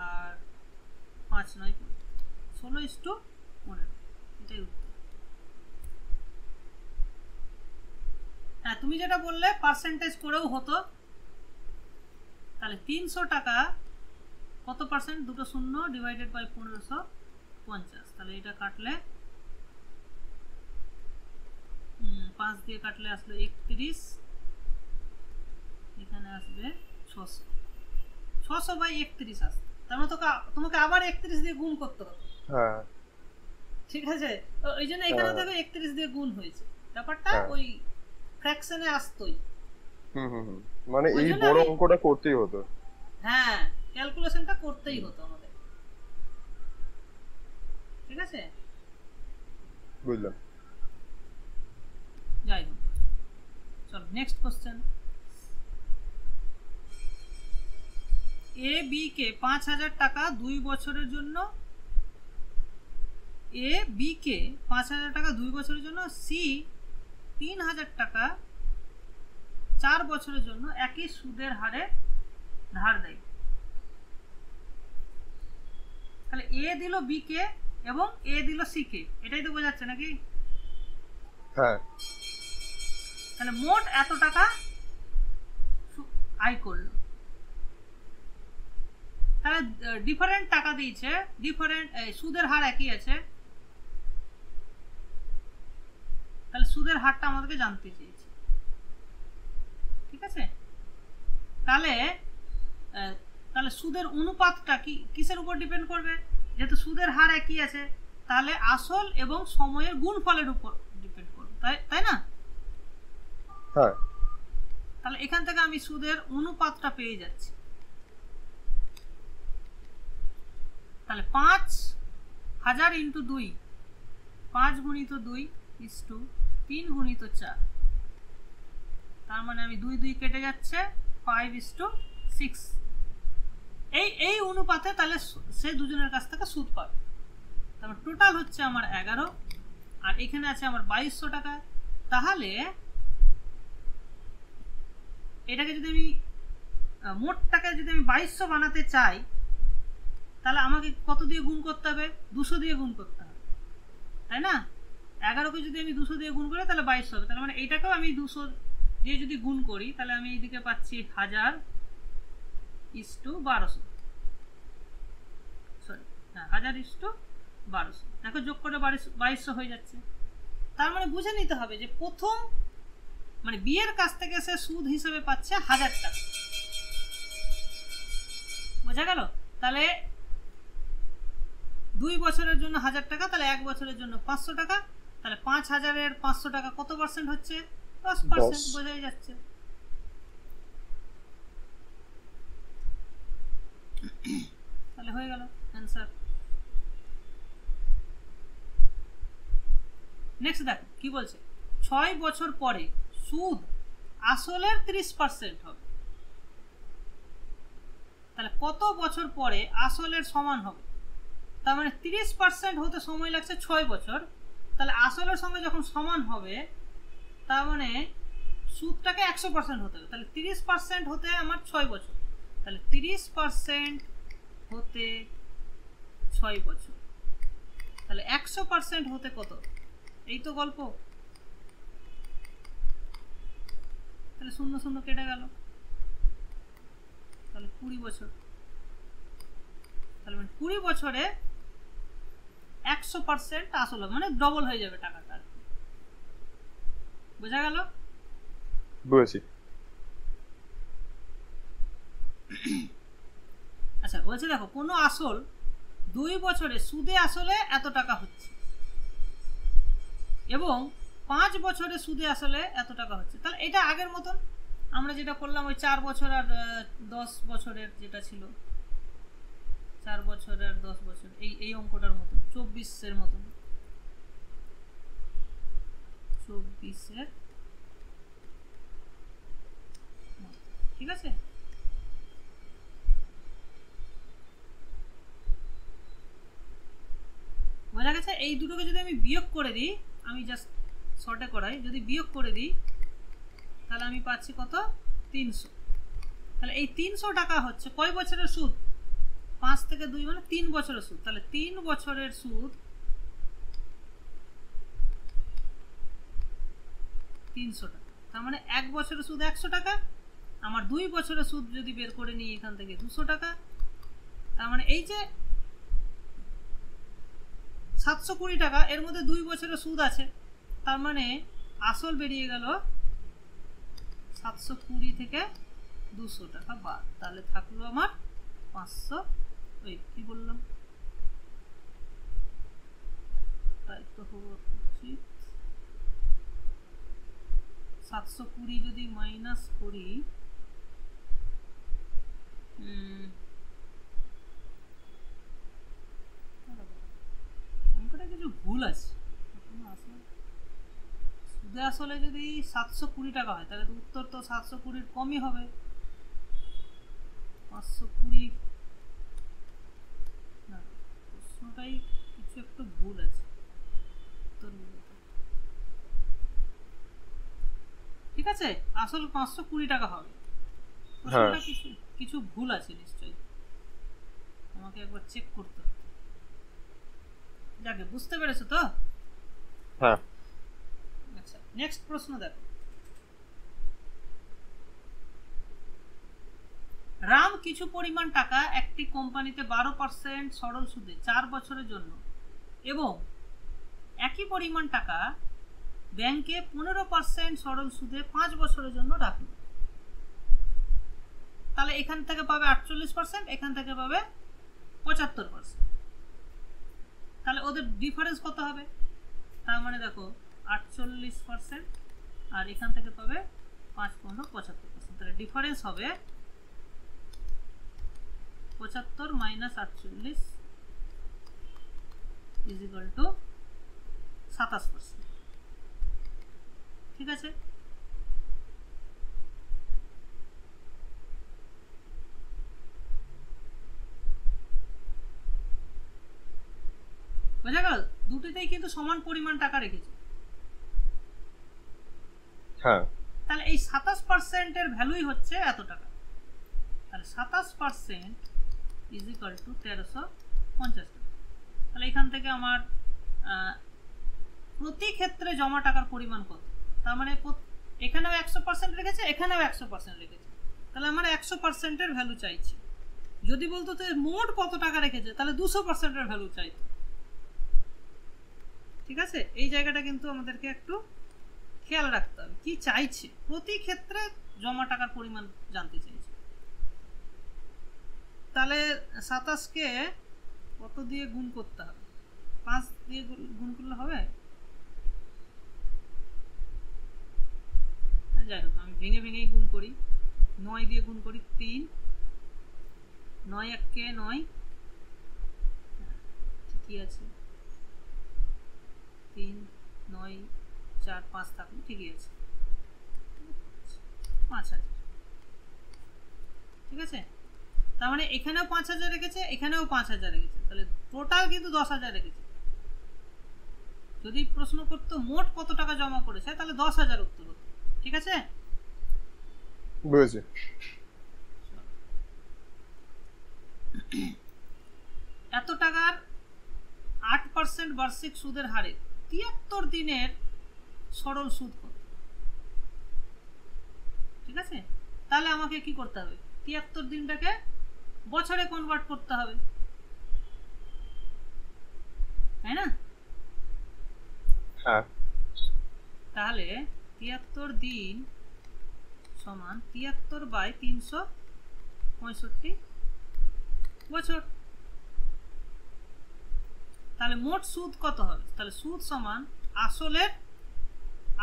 আর 5 9 16:15, এটাই উত্তর। হ্যাঁ তুমি যেটা বললে পার্সেন্টেজ করেও হতো, তাহলে 300 টাকা কত পার্সেন্ট, দুটো শূন্য ডিভাইডেড বাই 1550, তাহলে এটা কাটলে 5 দিয়ে কাটলে আসলো 31, এখানে আসবে 600 বাই 31 আসবে, তার মানে তোমাকে আবার 31 দিয়ে গুণ করতে হবে। হ্যাঁ ঠিক আছে, ওই জন্য এখানে দেখো 31 দিয়ে গুণ হয়েছে, ব্যাপারটা ওই ফ্র্যাকশনে আসতোই। মানে এই বড় অঙ্কটা করতেই হতো। হ্যাঁ ক্যালকুলেশনটা করতেই হতো আমাদের, ঠিক আছে, বুঝলাম। যাই হোক, চলো নেক্সট কোশ্চেন। এ বি কে 5000 টাকা 2 বছরের জন্য, এ বি কে 5000 টাকা 2 বছরের জন্য, সি 3000 টাকা 4 বছরের জন্য একই সুদের হারে ধার দেয়। তাহলে এ দিল বি কে এবং এ দিল সি কে, এটাই তো বোঝাচ্ছে নাকি? হ্যাঁ তাহলে মোট এত টাকা আয় করলো, তাহলে ডিফারেন্ট টাকা দিয়েছে, ডিফারেন্ট সুদের হার একই আছে, তাহলে সুদের হারটা আমাদেরকে জানতে চেয়েছে, ঠিক আছে। তাহলে তাহলে সুদের অনুপাতটা কিসের উপর ডিপেন্ড করবে, যেহেতু সুদের হার একই আছে, তাহলে আসল এবং সময়ের গুণফলের উপর ডিপেন্ড করবে, তাই না? হ্যাঁ তাহলে এখান থেকে আমি সুদের অনুপাতটা পেয়ে যাচ্ছি, তাহলে 5000 ইন্টু 2, 5 গুণিত 2 ইস টু 3 গুণিত 4, তার মানে আমি 2 2 কেটে যাচ্ছে, 5:6, এই অনুপাতে তাহলে সে দুজনের কাছ থেকে সুদ পাবে। তারপর টোটাল হচ্ছে আমার 11, আর এখানে আছে আমার 2200 টাকা। তাহলে এটাকে যদি আমি মোটটাকে যদি আমি 2200 বানাতে চাই, তাহলে আমাকে কত দিয়ে গুণ করতে হবে, 200 দিয়ে গুণ করতে হবে, তাই না? 11কে যদি আমি 200 দিয়ে গুণ করি তাহলে 2200 হবে, তাহলে মানে এইটাকেও আমি 200 দিয়ে যদি গুণ করি তাহলে আমি এইদিকে পাচ্ছি 1000 ইস টু 1200, সরি হ্যাঁ 1000 ইস টু 1200, দেখো যোগ করে 2200 হয়ে যাচ্ছে। তার মানে বুঝে নিতে হবে যে প্রথম মানে বিয়ের কাছ থেকে সে সুদ হিসেবে পাচ্ছে 1000 টাকা, বোঝা গেল? তাহলে 2 বছরের জন্য 1000 টাকা, তাহলে 1 বছরের জন্য 500 টাকা, তাহলে 5000-এর 500 টাকা কত পার্সেন্ট হচ্ছে? 10%। বোঝাই যাচ্ছে। তাহলে হয়ে গেল অ্যান্সার। নেক্সট দেখো কি বলছে, 6 বছর পরে সুদ আসলের 30% হবে। তাহলে কত বছর পরে আসলের সমান হবে? তার মানে 30% হতে সময় লাগছে 6 বছর, তাহলে আসলের সঙ্গে যখন সমান হবে তার মানে সুদটাকে 100% হতে হবে। তাহলে 30% হতে আমার 6 বছর, তাহলে 30% হতে 6 বছর, তাহলে 100% হতে কত? এই তো গল্প। তাহলে 0 0 কেটে গেল, তাহলে 20 বছর। তাহলে 20 বছরে 100% আসল হবে, মানে ডবল হয়ে যাবে টাকাটা। বোঝা গেল? বুঝেছি। আচ্ছা বলছে দেখো কোনো আসল 2 বছরে সুদে আসলে এত টাকা হচ্ছে এবং 5 বছরে সুদে আসলে এত টাকা হচ্ছে। তাহলে এটা আগের মতন আমরা যেটা করলাম, ওই 4 বছর আর 10 বছরের যেটা ছিল, 4 বছর আর 10 বছর, এই অঙ্কটার মতন 24-এর মতন, 24-এর। ঠিক আছে, বোঝা গেছে? এই দুটোকে যদি আমি বিয়োগ করে দিই, আমি জাস্ট শর্টে করাই, যদি বিয়োগ করে দিই তাহলে আমি পাচ্ছি কত? 300। তাহলে এই 300 টাকা হচ্ছে কয় বছরের সুদ? 5 থেকে 2 মানে 3 বছরের সুদ। তাহলে 3 বছরের সুদ 300 টাকা, তার মানে 1 বছরের সুদ 100 টাকা। আমার 2 বছরের সুদ যদি বের করে নিই এখান থেকে 200 টাকা, তার মানে এই যে 720 টাকা, এর মধ্যে 2 বছরের সুদ আছে, তার মানে আসল বেরিয়ে গেল 720 থেকে 200 টাকা বাদ। তাহলে থাকলো আমার 500, ওই কি বললাম, তাই তো হওয়া উচিত। 720 যদি মাইনাস করি, অঙ্কটা কিছু ভুল আছে। সুদে আসলে যদি 720 টাকা হয় তাহলে তো উত্তর তো 720-র কমই হবে। 520 না, প্রশ্নটাই কিছু একটু ভুল আছে। ঠিক আছে, আসল 520 টাকা হবে। প্রশ্নটা কিছু কিছু ভুল আছে নিশ্চয়ই, আমাকে একবার চেক করতে হবে। যাকে বুঝতে পেরেছো তো? হ্যাঁ। আচ্ছা নেক্সট প্রশ্ন দেখো, রাম কিছু পরিমাণ টাকা একটি কোম্পানিতে 12% সরল সুদে 4 বছরের জন্য এবং একই পরিমাণ টাকা ব্যাংকে 15% সরল সুদে 5 বছরের জন্য রাখলো। তাহলে এখান থেকে পাবে 48%, এখান থেকে পাবে 75%। তাহলে ওদের ডিফারেন্স কত হবে? তার মানে দেখো 48% আর এখান থেকে পাবে 5-15-75%, তাহলে ডিফারেন্স হবে 75 - 48 = 27%। ঠিক আছে, বোঝা গেল? দুটোতেই কিন্তু সমান পরিমাণ টাকা রেখেছে। হ্যাঁ, তাহলে এই 27% এর ভ্যালুই হচ্ছে এত টাকা। তাহলে 27% = 1350 টাকা। তাহলে এখান থেকে আমার প্রতি ক্ষেত্রে জমা টাকার পরিমাণ কত? তার মানে এখানেও 100% রেখেছে, এখানেও 100% রেখেছে, তাহলে আমার 100% এর ভ্যালু চাইছে। যদি বলতো তো মোট কত টাকা রেখেছে, তাহলে 200% এর ভ্যালু চাইতো। ঠিক আছে, এই জায়গাটা কিন্তু আমাদেরকে একটু খেয়াল রাখতে হবে, কি চাইছে, প্রতি ক্ষেত্রে জমা টাকার পরিমাণ জানতে চাইছে। তাহলে 27কে কত দিয়ে গুণ করতে হবে? 5 দিয়ে গুণ করলে হবে? যাই হোক, আমি ভেঙে ভেঙেই গুণ করি। 9 দিয়ে গুণ করি, 3, 9 একে 9, ঠিকই আছে, 3, 9, 4, 5 থাকলে ঠিকই আছে, 5000। ঠিক আছে, তার মানে এখানেও 5000 রেখেছে, এখানেও 5000 রেখেছে, তাহলে টোটাল কিন্তু 10000 রেখেছে। যদি প্রশ্ন করতো মোট কত টাকা জমা করেছে, তাহলে 10000 উত্তর হতো। ঠিক আছে, বুঝেছি। এত টাকার 8% বার্ষিক সুদের হারে 73 দিনের সরল সুদ কত? ঠিক আছে, তাহলে আমাকে কি করতে হবে? 73 দিনটাকে বছরে কনভার্ট করতে হবে, তাই না? হ্যাঁ, তাহলে 73 দিন সমান 73/365 বছর। তাহলে মোট সুদ কত হবে? তাহলে সুদ সমান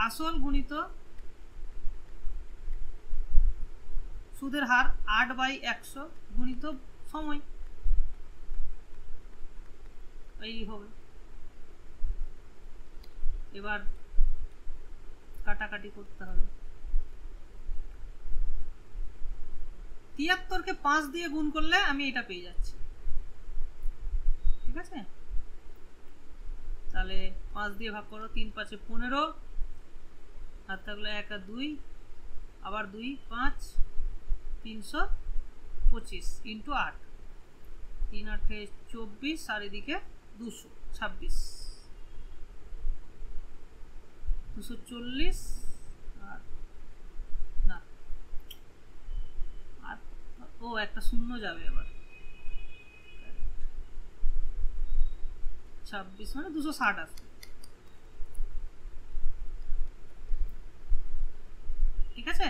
আসল গুণিত সুদের হার 8/100 গুণিত সময়, এই হবে। এবার কাটাকাটি করতে হবে। 73কে 5 দিয়ে গুণ করলে আমি এটা পেয়ে যাচ্ছি। ঠিক আছে, তাহলে 5 দিয়ে ভাগ করো, 3 5 15, আর থাকলো 1 আর 2, আবার 2 5, 325 ইন্টু 8, 3 8 24, আর এদিকে 226, 240, আর না, আর ও একটা শূন্য যাবে এবার, 26 মানে 260 আসবে। ঠিক আছে,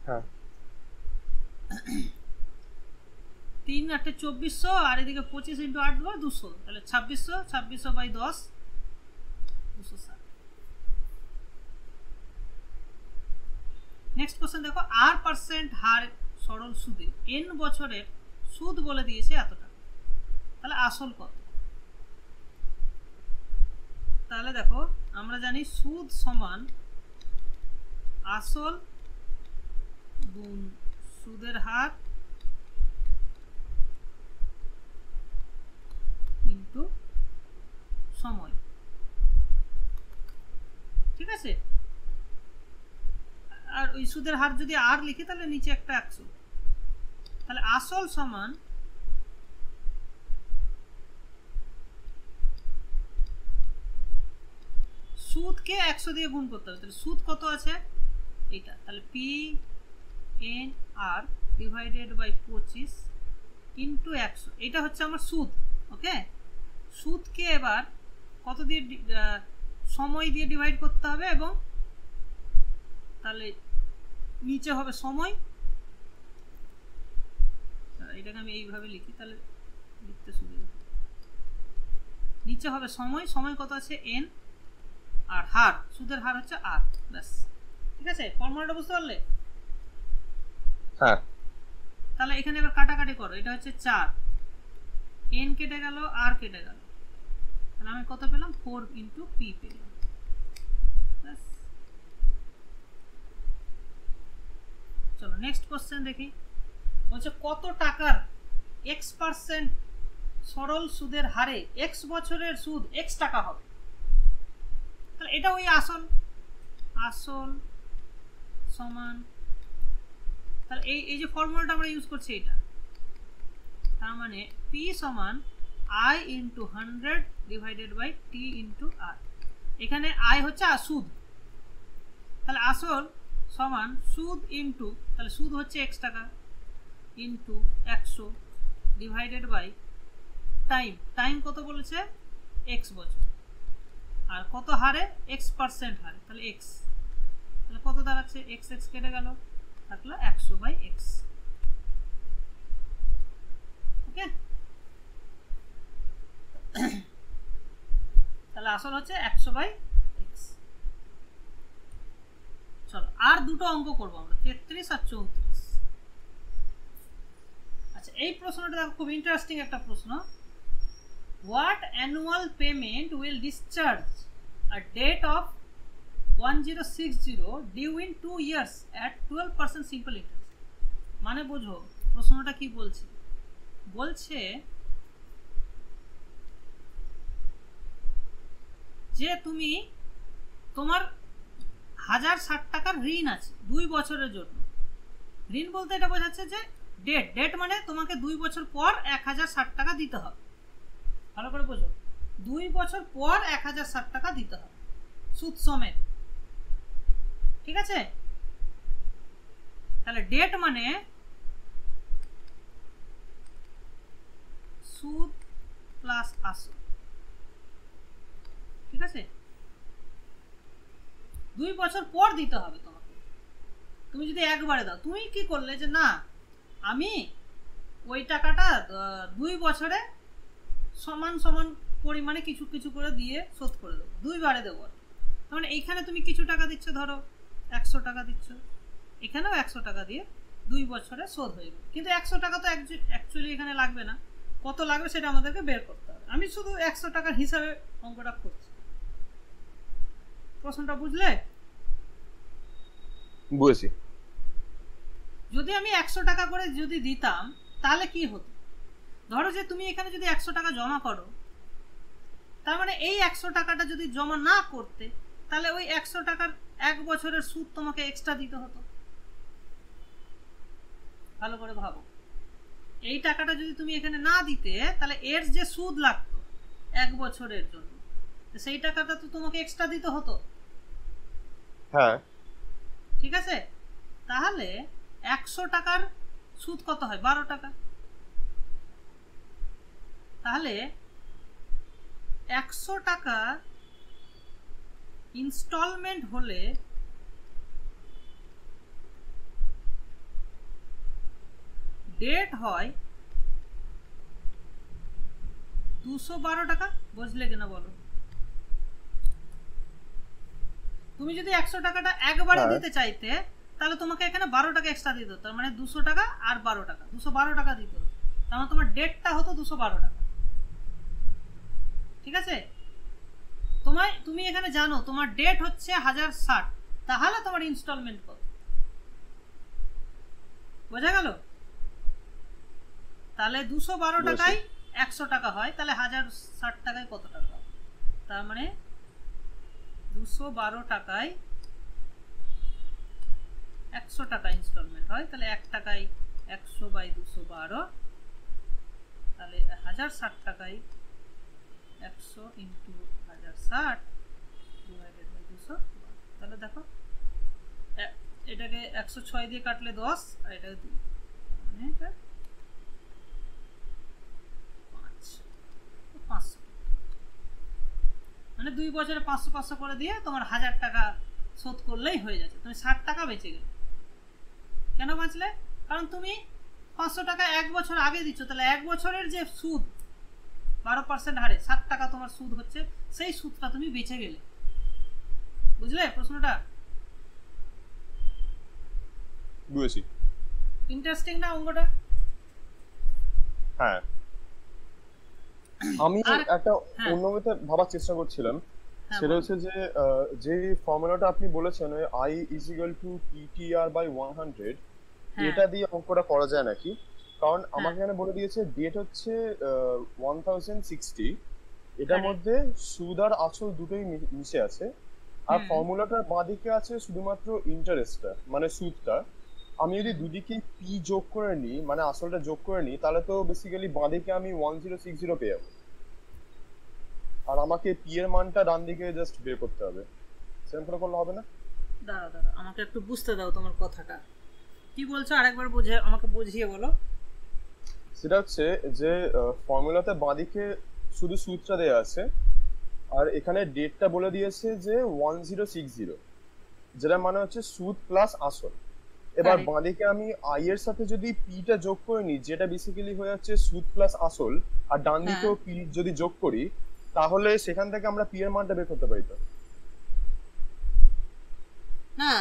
হ্যাঁ, 3 8 2400, আর এদিকে 25 ইন্টু 8 দেবো 200, তাহলে 2600/10, 260। নেক্সট কোশ্চেন দেখো, R% হার সরল সুদে n বছরের সুদ বলে দিয়েছে এত টাকা, তাহলে আসল কত? তাহলে দেখো, আমরা জানি সুদ সমান আসল গুণ সুদের হার ইন্টু সময়। ঠিক আছে, আর ওই সুদের হার যদি আর লিখি তাহলে নিচে একটা 100, তাহলে আসল সমান সুদকে 100 দিয়ে গুণ করতে হবে। তাহলে সুদ কত আছে এটা, তাহলে PNR ডিভাইডেড বাই 25 ইন্টু 100, এটা হচ্ছে আমার সুদ। ওকে, সুদকে এবার কত দিয়ে সময় দিয়ে ডিভাইড করতে হবে, এবং তাহলে নিচে হবে সময়। এটাকে আমি এইভাবে লিখি, তাহলে লিখতে সুবিধা। নিচে হবে সময়, সময় কত আছে n, আর হার, সুদের হার হচ্ছে r, ব্যাস। ঠিক আছে, ফর্মুলাটা বুঝতে পারলে? হ্যাঁ, তাহলে এখানে এবার কাটাকাটি করো, এটা হচ্ছে 4, n কেটে গেল, r কেটে গেল, তাহলে আমি কত পেলাম? 4 ইন্টু p পেলাম, ব্যাস। চলো নেক্সট কোশ্চেন দেখি। বলছে কত টাকার x% সরল সুদের হারে x বছরের সুদ x টাকা হবে? তাহলে এটা ওই আসল সমান, তাহলে এই যে ফর্মুলাটা আমরা ইউজ করছি এটা, তার মানে p সমান i into 100 divided by t into r। এখানে i হচ্ছে সুদ, তাহলে আসল সমান সুদ ইন্টু, তাহলে সুদ হচ্ছে x টাকা, ইন্টু 100 ডিভাইডেড বাই টাইম কত বলেছে? x বছর, আর কত হারে? x% হারে, তাহলে x, তাহলে কত দাঁড়াচ্ছে? x কেটে গেল, থাকলো 100/x। ওকে, আসল হচ্ছে 100/x। চলো আর দুটো অঙ্ক করবো আমরা, 33 আর 34। আচ্ছা এই প্রশ্নটা দেখো খুব ইন্টারেস্টিং একটা প্রশ্ন। What annual payment will discharge a debt of 1060 due in 2 years at 12% simple interest. মানে বোঝো প্রশ্নটা কি বলছে, বলছে যে তুমি তোমার 1060 টাকার ঋণ আছে 2 বছরের জন্য। ঋণ বলতে এটা বোঝাচ্ছে যে ডেট মানে তোমাকে 2 বছর পর 1060 টাকা দিতে হবে। ভালো করে বোঝো, 2 বছর পর 1060 টাকা দিতে হবে সুদ সমেত, ঠিক আছে? তাহলে ডেট মানে সুদ প্লাস আসল, ঠিক আছে? 2 বছর পর দিতে হবে তোমাকে। তুমি যদি একবারে দাও, তুমি কি করলে যে না আমি ওই টাকাটা 2 বছরে সমান সমান পরিমাণে কিছু কিছু করে দিয়ে শোধ করে দেবো, 2 বারে দেবো। তার মানে এইখানে তুমি কিছু টাকা দিচ্ছ, ধরো 100 টাকা দিচ্ছ, এখানেও 100 টাকা দিয়ে 2 বছরে শোধ হয়ে যাবে। কিন্তু 100 টাকা তো অ্যাকচুয়ালি এখানে লাগবে না, কত লাগবে সেটা আমাদেরকে বের করতে হবে। আমি শুধু 100 টাকার হিসাবে অঙ্কটা করছি। প্রশ্নটা বুঝলে? বুঝেছি। যদি আমি 100 টাকা করে যদি দিতাম তাহলে কি হতো? ধরো যে তুমি এখানে যদি 100 টাকা জমা করো, তার মানে এই 100 টাকাটা যদি জমা না করতে তাহলে ওই 100 টাকার 1 বছরের সুদ তোমাকে এক্সট্রা দিতে হতো। ভালো করে ভাবো, এই টাকাটা যদি তুমি এখানে না দিতে তাহলে এর যে সুদ লাগতো 1 বছরের জন্য, সেই টাকাটা তো তোমাকে এক্সট্রা দিতে হতো। হ্যাঁ ঠিক আছে, তাহলে 100 টাকার সুদ কত হয়? 12 টাকা। তাহলে 100 টাকা ইনস্টলমেন্ট হলে ডেট হয় 212 টাকা। বুঝলে কিনা বলো? তুমি যদি 100 টাকাটা একবারে দিতে চাইতে তাহলে তোমাকে এখানে 12 টাকা এক্সট্রা দিতে হতো, মানে 200 টাকা আর 12 টাকা, 212 টাকা দিতে হতো। তার মানে তোমার ডেটটা হতো 212 টাকা, ঠিক আছে? তুমি এখানে জানো তোমার ডেট হচ্ছে 1060, তাহলে তোমার ইনস্টলমেন্ট কত? বোঝা গেল? তাহলে 212 টাকায় 100 টাকা হয়, তাহলে 1060 টাকায় কত টাকা হবে? তার মানে 212 টাকায় 100 টাকা ইনস্টলমেন্ট হয়, তাহলে 1 টাকায় 100/212, তাহলে 1060 টাকায় 100 ইন্টু 1060 ডিভাইডেড বাই 200। তাহলে দেখো এটাকে 106 দিয়ে কাটলে 10 আর এটাকে 2, মানে এটা 500। মানে 2 বছরে 500 500 করে দিয়ে তোমার 1000 টাকা শোধ করলেই হয়ে যাচ্ছে। তুমি 60 টাকা বেঁচে গেলে। কেন বাঁচলে? কারণ তুমি 500 টাকা 1 বছর আগে দিচ্ছ, তাহলে 1 বছরের যে সুদ 12% হারে 60 টাকা তোমার সুদ হচ্ছে, সেই সুদটা তুমি বেঁচে গেলে। বুঝলে প্রশ্নটা? বুঝেছি। ইন্টারেস্টিং না অঙ্কটা? হ্যাঁ, আমি একটা অন্য মেথে ভাবার চেষ্টা করছিলাম। সেটা হচ্ছে যে যে ফর্মুলাটা আপনি বলেছেন ওই I = PTR/100, এটা দিয়ে অঙ্কটা করা যায় নাকি? কারণ আমাকে এখানে বলে দিয়েছে ডেট হচ্ছে 1060, এটার মধ্যে সুদ আর আসল দুটোই মিশে আছে, আর ফর্মুলাটার বাঁদিকে আছে শুধুমাত্র ইন্টারেস্টটা মানে সুদটা। আমি যদি দুদিকে পি যোগ করে নিই, মানে আসলটা যোগ করে নিই, তাহলে তো বেসিক্যালি বাঁদিকে আমি 1060 পেয়ে যাবো, আর আমাকে পি এর মানটা ডান দিকে জাস্ট বের করতে হবে। সেরকম করে করলে হবে না? দাঁড়া আমাকে একটু বুঝতে দাও তোমার কথাটা কি বলছো, আরেকবার আমাকে বুঝিয়ে বলো। সেটা হচ্ছে যে ফর্মুলাতে বাঁদিকে শুধু সুদটা দেয়া আছে, আর এখানে ডেটটা বলে দিয়েছে যে 1060, যেটা মানে হচ্ছে সুদ প্লাস আসল। এবার বাঁদিকে আমি আই এর সাথে যদি পিটা যোগ করে নিই, যেটা বেসিক্যালি হয়ে যাচ্ছে সুদ প্লাস আসল, আর ডান দিকেও পি যদি যোগ করি, তাহলে সেখান থেকে আমরা পি এর মানটা বের করতে পারি তো। না,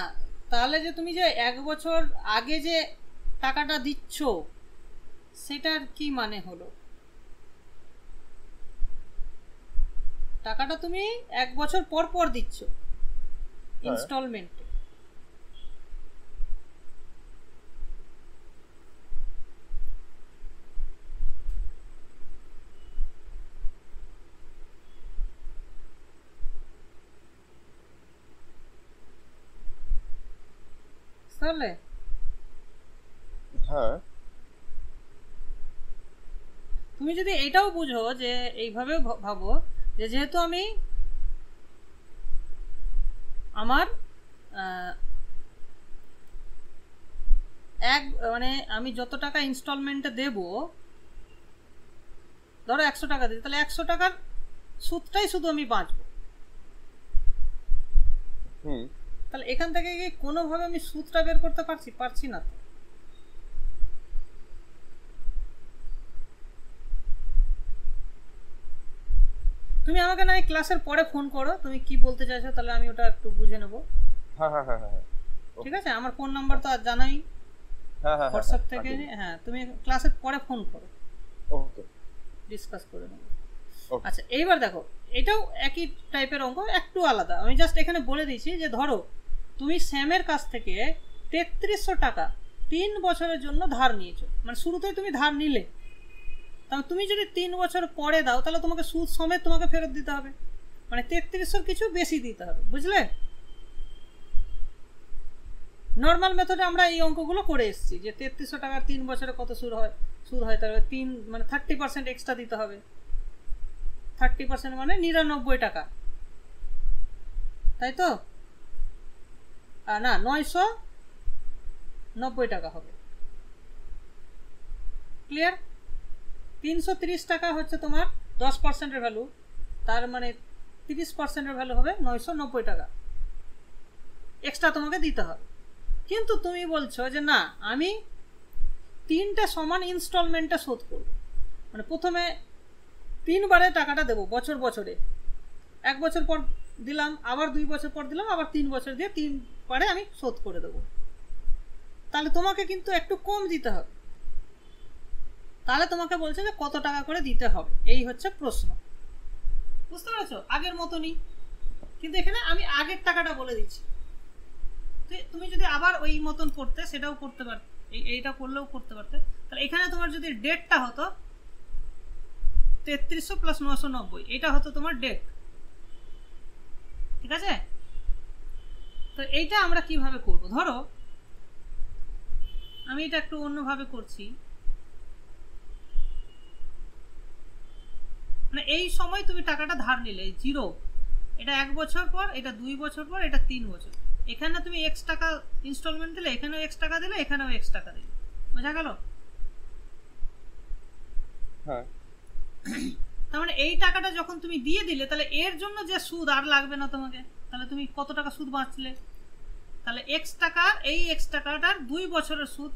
তাহলে যে তুমি যে 1 বছর আগে যে টাকাটা দিচ্ছ সেটার কি মানে হলো? টাকাটা তুমি 1 বছর পর পর দিচ্ছ ইনস্টলমেন্টে। তাহলে হ্যাঁ, তুমি যদি এটাও বুঝো যে এইভাবে ভাবো যে যেহেতু আমি আমার এক মানে আমি যত টাকা ইনস্টলমেন্টে দেব, ধরো 100 টাকা দিই, তাহলে 100 টাকার সুদটাই শুধু আমি বাঁচবো। তাহলে এখান থেকে কি কোনোভাবে আমি সুদটা বের করতে পারছি না তো। তুমি আমাকে না এই ক্লাসের পরে ফোন করো, তুমি কি বলতে চাইছো, তাহলে আমি ওটা একটু বুঝে নেবো। হ্যাঁ হ্যাঁ হ্যাঁ হ্যাঁ, ঠিক আছে, আমার ফোন নাম্বার তো আর জানাই হ্যাঁ হ্যাঁ হোয়াটসঅ্যাপ থেকে। হ্যাঁ, তুমি ক্লাসের পরে ফোন করো, ওকে, ডিসকাস করে নেবো। Okay. আচ্ছা, এইবার দেখো, এটাও একই টাইপের অঙ্ক, একটু আলাদা। আমি জাস্ট এখানে বলে দিয়েছি যে ধরো তুমি স্যামের কাছ থেকে 3300 টাকা 3 বছরের জন্য ধার নিয়েছো, মানে শুরুতেই তুমি ধার নিলে, তাহলে তুমি যদি 3 বছর পরে দাও তাহলে তোমাকে সুদ সমেত তোমাকে ফেরত দিতে হবে, মানে 3300 কিছু বেশি দিতে হবে, বুঝলে? নর্মাল মেথডে আমরা এই অঙ্কগুলো করে এসেছি যে 3300 টাকার 3 বছরে কত সুদ হয় তাহলে 3 মানে 30% এক্সট্রা দিতে হবে। 30% মানে 99 টাকা, তাই তো? না, 990 টাকা হবে। ক্লিয়ার? 330 টাকা হচ্ছে তোমার 10%-এর ভ্যালু, তার মানে 30%-এর ভ্যালু হবে 990 টাকা এক্সট্রা তোমাকে দিতে হবে। কিন্তু তুমি বলছো যে না, আমি 3টে সমান ইনস্টলমেন্টে শোধ করব, মানে প্রথমে 3 বারে টাকাটা দেবো বছরে, 1 বছর পর দিলাম, আবার 2 বছর পর দিলাম, আবার 3 বছর দিয়ে 3 বারে আমি শোধ করে দেবো। তাহলে তোমাকে কিন্তু একটু কম দিতে হবে। তাহলে তোমাকে বলছে যে কত টাকা করে দিতে হবে, এই হচ্ছে প্রশ্ন। বুঝতে পেরেছো? আগের মতনই, কিন্তু এখানে আমি আগের টাকাটা বলে দিচ্ছি। তুমি যদি আবার ওই মতন করতে, সেটাও করতে পারতে, এইটা করলেও করতে পারতে। তাহলে এখানে তোমার যদি ডেটটা হতো 3300 + 990, এটা হতো তোমার ডেট। ঠিক আছে? তো এইটা আমরা কিভাবে করব? ধরো আমি এটা একটু অন্যভাবে করছি, মানে এই সময় তুমি টাকাটা ধার নিলে 0, এটা 1 বছর পর, এটা 2 বছর পর, এটা 3 বছর। এখানে তুমি x টাকা ইনস্টলমেন্ট দিলে, এখানেও x টাকা দিলে, এখানেও x টাকা দিলে, বোঝা গেল? হ্যাঁ, তার মানে এই টাকাটা যখন তুমি দিয়ে দিলে, তাহলে এর জন্য যে সুদ আর লাগবে না তোমাকে, তাহলে তুমি কত টাকা সুদ বাঁচলে? তাহলে x টাকার, এই x টাকাটার 2 বছরের সুদ,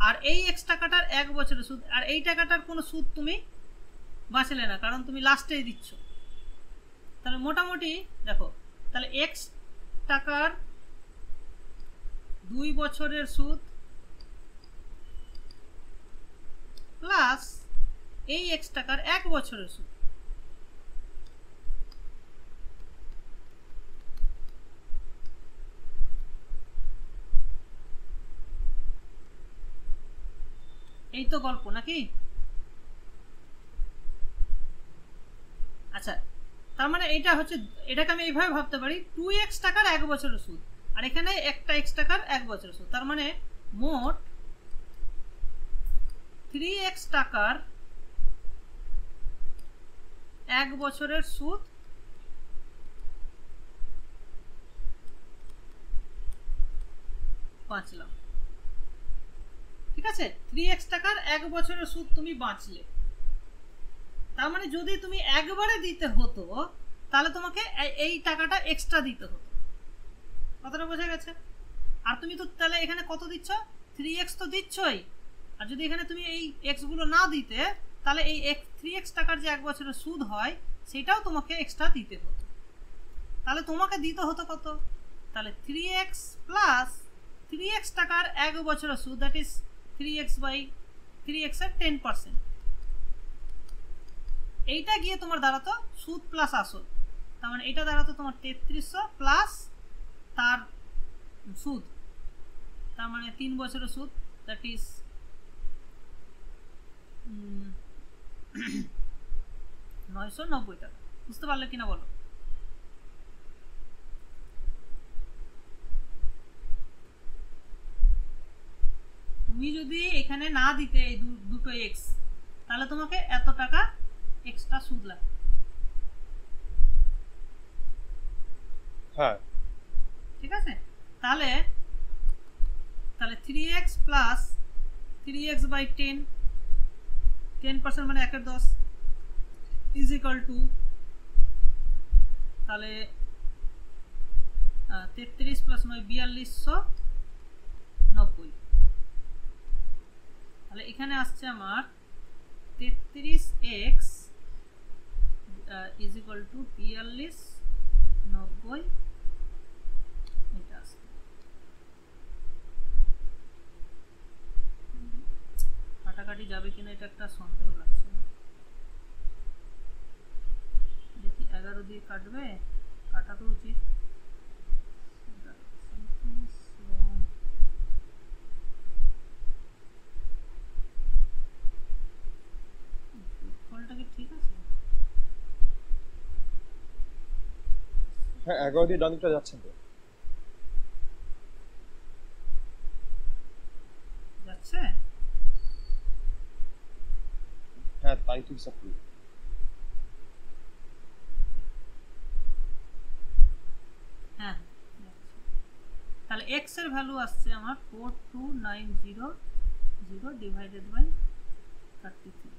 আর এই x টাকাটার 1 বছরের সুদ, আর এই টাকাটার কোনো সুদ তুমি বাঁচলে না, কারণ তুমি লাস্টেই দিচ্ছ। তাহলে মোটামুটি দেখো, তাহলে x টাকার 2 বছরের সুদ প্লাস এই x টাকার 1 বছরের সুদ, এই তো গল্প নাকি? আচ্ছা, তার মানে এটা হচ্ছে, এটাকে আমি এইভাবে ভাবতে পারি 2x টাকার 1 বছরের সুদ, আর এখানে একটা x টাকার 1 বছরের সুদ, তার মানে মোট 3x টাকার 1 বছরের সুদ বাঁচলাম। ঠিক আছে, 3x টাকার 1 বছরের সুদ তুমি বাঁচলে। তার মানে যদি তুমি একবারে দিতে হতো তাহলে তোমাকে এই টাকাটা এক্সট্রা দিতে হতো। কথাটা বোঝা গেছে? আর তুমি তো তাহলে এখানে কত দিচ্ছ? 3x তো দিচ্ছই। আর যদি এখানে তুমি এই x গুলো না দিতে, তাহলে এই 3x টাকার যে 1 বছরের সুদ হয় সেটাও তোমাকে এক্সট্রা দিতে হতো। তাহলে তোমাকে দিতে হতো কত? তাহলে 3x প্লাস 3x টাকার 1 বছরের সুদ, that is 3x by 3x এর 10%। এইটা গিয়ে তোমার দাঁড়াতো সুদ প্লাস আসল, তার মানে এটা দাঁড়াতো তোমার 3300 প্লাস তার সুদ, তার মানে 3 বছরের সুদ, দ্যাট ইজ 990 টাকা। বুঝতে পারলে কিনা বলো? তুমি যদি এখানে না দিতে এই দুটো এক্স, তাহলে তোমাকে এত টাকা এক্সট্রা সুদ লাগবে। হ্যাঁ ঠিক আছে, তাহলে 3x প্লাস 3x বাই 10% মানে 1/10 ইজ ইকুয়াল টু, তাহলে 33 প্লাস 9 4290। তাহলে এখানে আসছে আমার 33x ইজ ইকুয়াল টু 4290। এটা আসছে, কাটাকাটি যাবে কিনা এটা একটা সন্দেহ লাগছে। দেখি 11 দিয়ে কাটবে, কাটা তো উচিত। ফলটা কি ঠিক আছে? হ্যাঁ 11 দিয়ে ডান দিকটা যাচ্ছে তো। যাচ্ছে? হ্যাঁ তাই তুই হিসাব করি। হ্যাঁ, তাহলে x এর ভ্যালু আসছে আমার 42900 ডিভাইডেড বাই 33।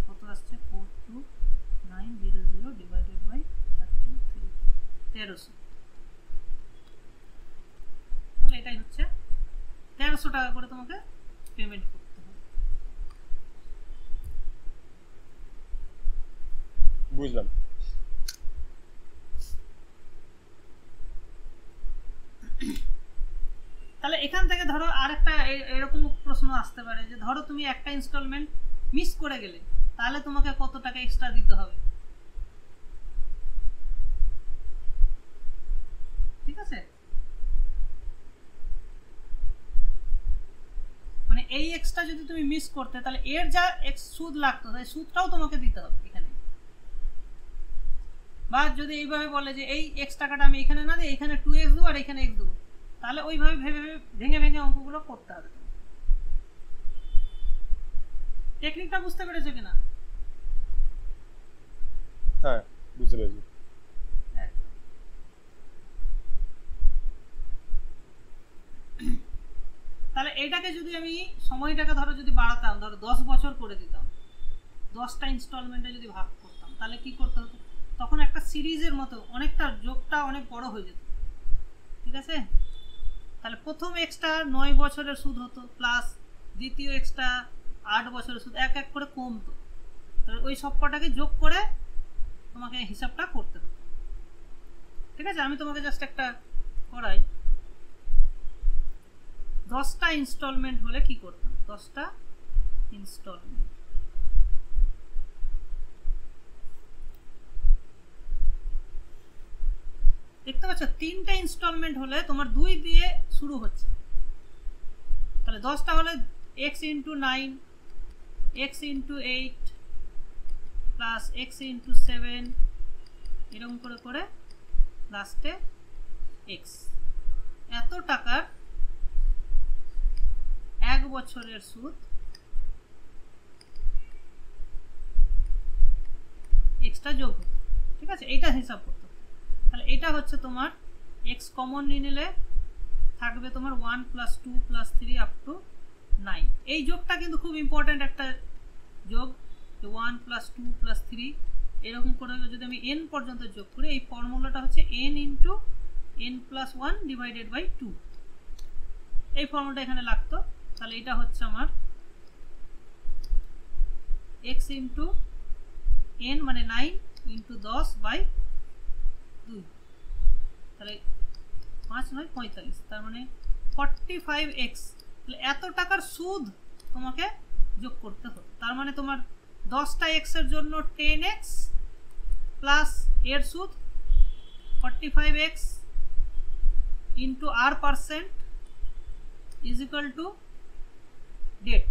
কত আসছে? 42900 ডিভাইডেড বাই 33, 1300। তাহলে এটাই হচ্ছে 1300 টাকা করে তোমাকে পেমেন্ট করতে হবে। বুঝলাম। তাহলে এখান থেকে ধরো আরেকটা এরকম প্রশ্ন আসতে পারে যে ধরো তুমি একটা ইনস্টলমেন্ট মিস করে গেলে, তাহলে তোমাকে কত টাকা এক্সট্রা দিতে হবে? ঠিক আছে, মানে এই এক্সট্রা যদি তুমি মিস করতে, তাহলে এর যা সুদ লাগতো সেই সুদটাও তোমাকে দিতে হবে এখানে। বা যদি এইভাবে বলে যে এই এক্স টাকাটা আমি এখানে না দিই, এখানে 2x দেবো আর এখানে x দেবো, তাহলে ওইভাবে ভেবে ভেঙে ভেঙে অঙ্কগুলো করতে হবে। টেকনিকটা বুঝতে পেরেছো কিনা? হ্যাঁ বুঝতে পেরেছি। তাহলে এটাকে যদি আমি সময়টাকে ধরো যদি বাড়াতাম, ধরো 10 বছর করে দিতাম, 10টা ইনস্টলমেন্টে যদি ভাগ করতাম, তাহলে কি করতে হতো? তখন একটা সিরিজের মতো অনেকটা যোগটা অনেক বড় হয়ে যেত। ঠিক আছে, তাহলে প্রথম এক্সট্রা 9 বছরের সুদ হতো, প্লাস দ্বিতীয় এক্সট্রা 8 বছরের সুদ, এক এক করে কমতো। তাহলে ওই সব কটাকে যোগ করে তোমাকে হিসাবটা করতে হতো। ঠিক আছে, আমি তোমাকে জাস্ট একটা করাই। 10টা ইনস্টলমেন্ট হলে কি করতাম? 10টা ইনস্টলমেন্ট, দেখতে পাচ্ছ 3টে ইনস্টলমেন্ট হলে তোমার 2 দিয়ে শুরু হচ্ছে, তাহলে 10টা হলে x into 9, x into 8 plus x into 7, এরকম করে করে লাস্টে x। এত টাকার 1 বছরের সুদ এক্সট্রা যোগ হতো। ঠিক আছে, এইটা হিসাব করতে। তাহলে এটা হচ্ছে তোমার x কমন নিয়ে নিলে থাকবে তোমার 1 প্লাস 2 প্লাস 3 আপ টু 9। এই যোগটা কিন্তু খুব ইম্পর্টেন্ট একটা যোগ, 1 প্লাস 2 প্লাস 3 এরকম করে যদি আমি n পর্যন্ত যোগ করি, এই ফর্মুলাটা হচ্ছে n into n plus 1 divided by 2। এই ফর্মুলাটা এখানে লাগতো। তাহলে এটা হচ্ছে আমার x ইন্টু n মানে 9 ইন্টু 10/2, তাহলে 5 নয় 45, তার মানে 45x। তাহলে এত টাকার সুদ তোমাকে যোগ করতে হবে। তার মানে তোমার 10টা x এর জন্য 10x প্লাস এর সুদ 45x into r% is equal to debt.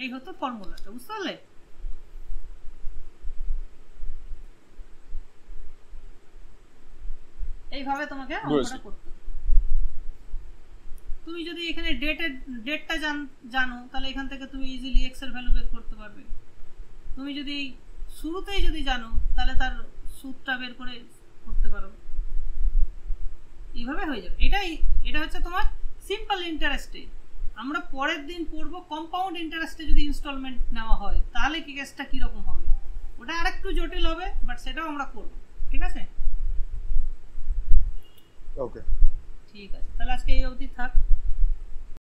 এই হতো ফর্মুলাটা, বুঝতে পারলে? এইভাবে তোমাকে অঙ্কটা করতে হবে। তুমি যদি এখানে ডেটটা জানো তাহলে এখান থেকে তুমি ইজিলি x এর ভ্যালু বের করতে পারবে। তুমি যদি শুরুতেই যদি জানো তাহলে তার সুদটা বের করে করতে পারো। এইভাবে হয়ে যাবে। এটা হচ্ছে তোমার সিম্পল ইন্টারেস্টে। আমরা পরের দিন পড়বো কম্পাউন্ড ইন্টারেস্টে যদি ইনস্টলমেন্ট নেওয়া হয় তাহলে কি কেসটা কীরকম হবে, ওটা আরেকটু জটিল হবে, বাট সেটাও আমরা করবো। ঠিক আছে? ওকে, ঠিক আছে, তাহলে আজকে এই অবধি থাক।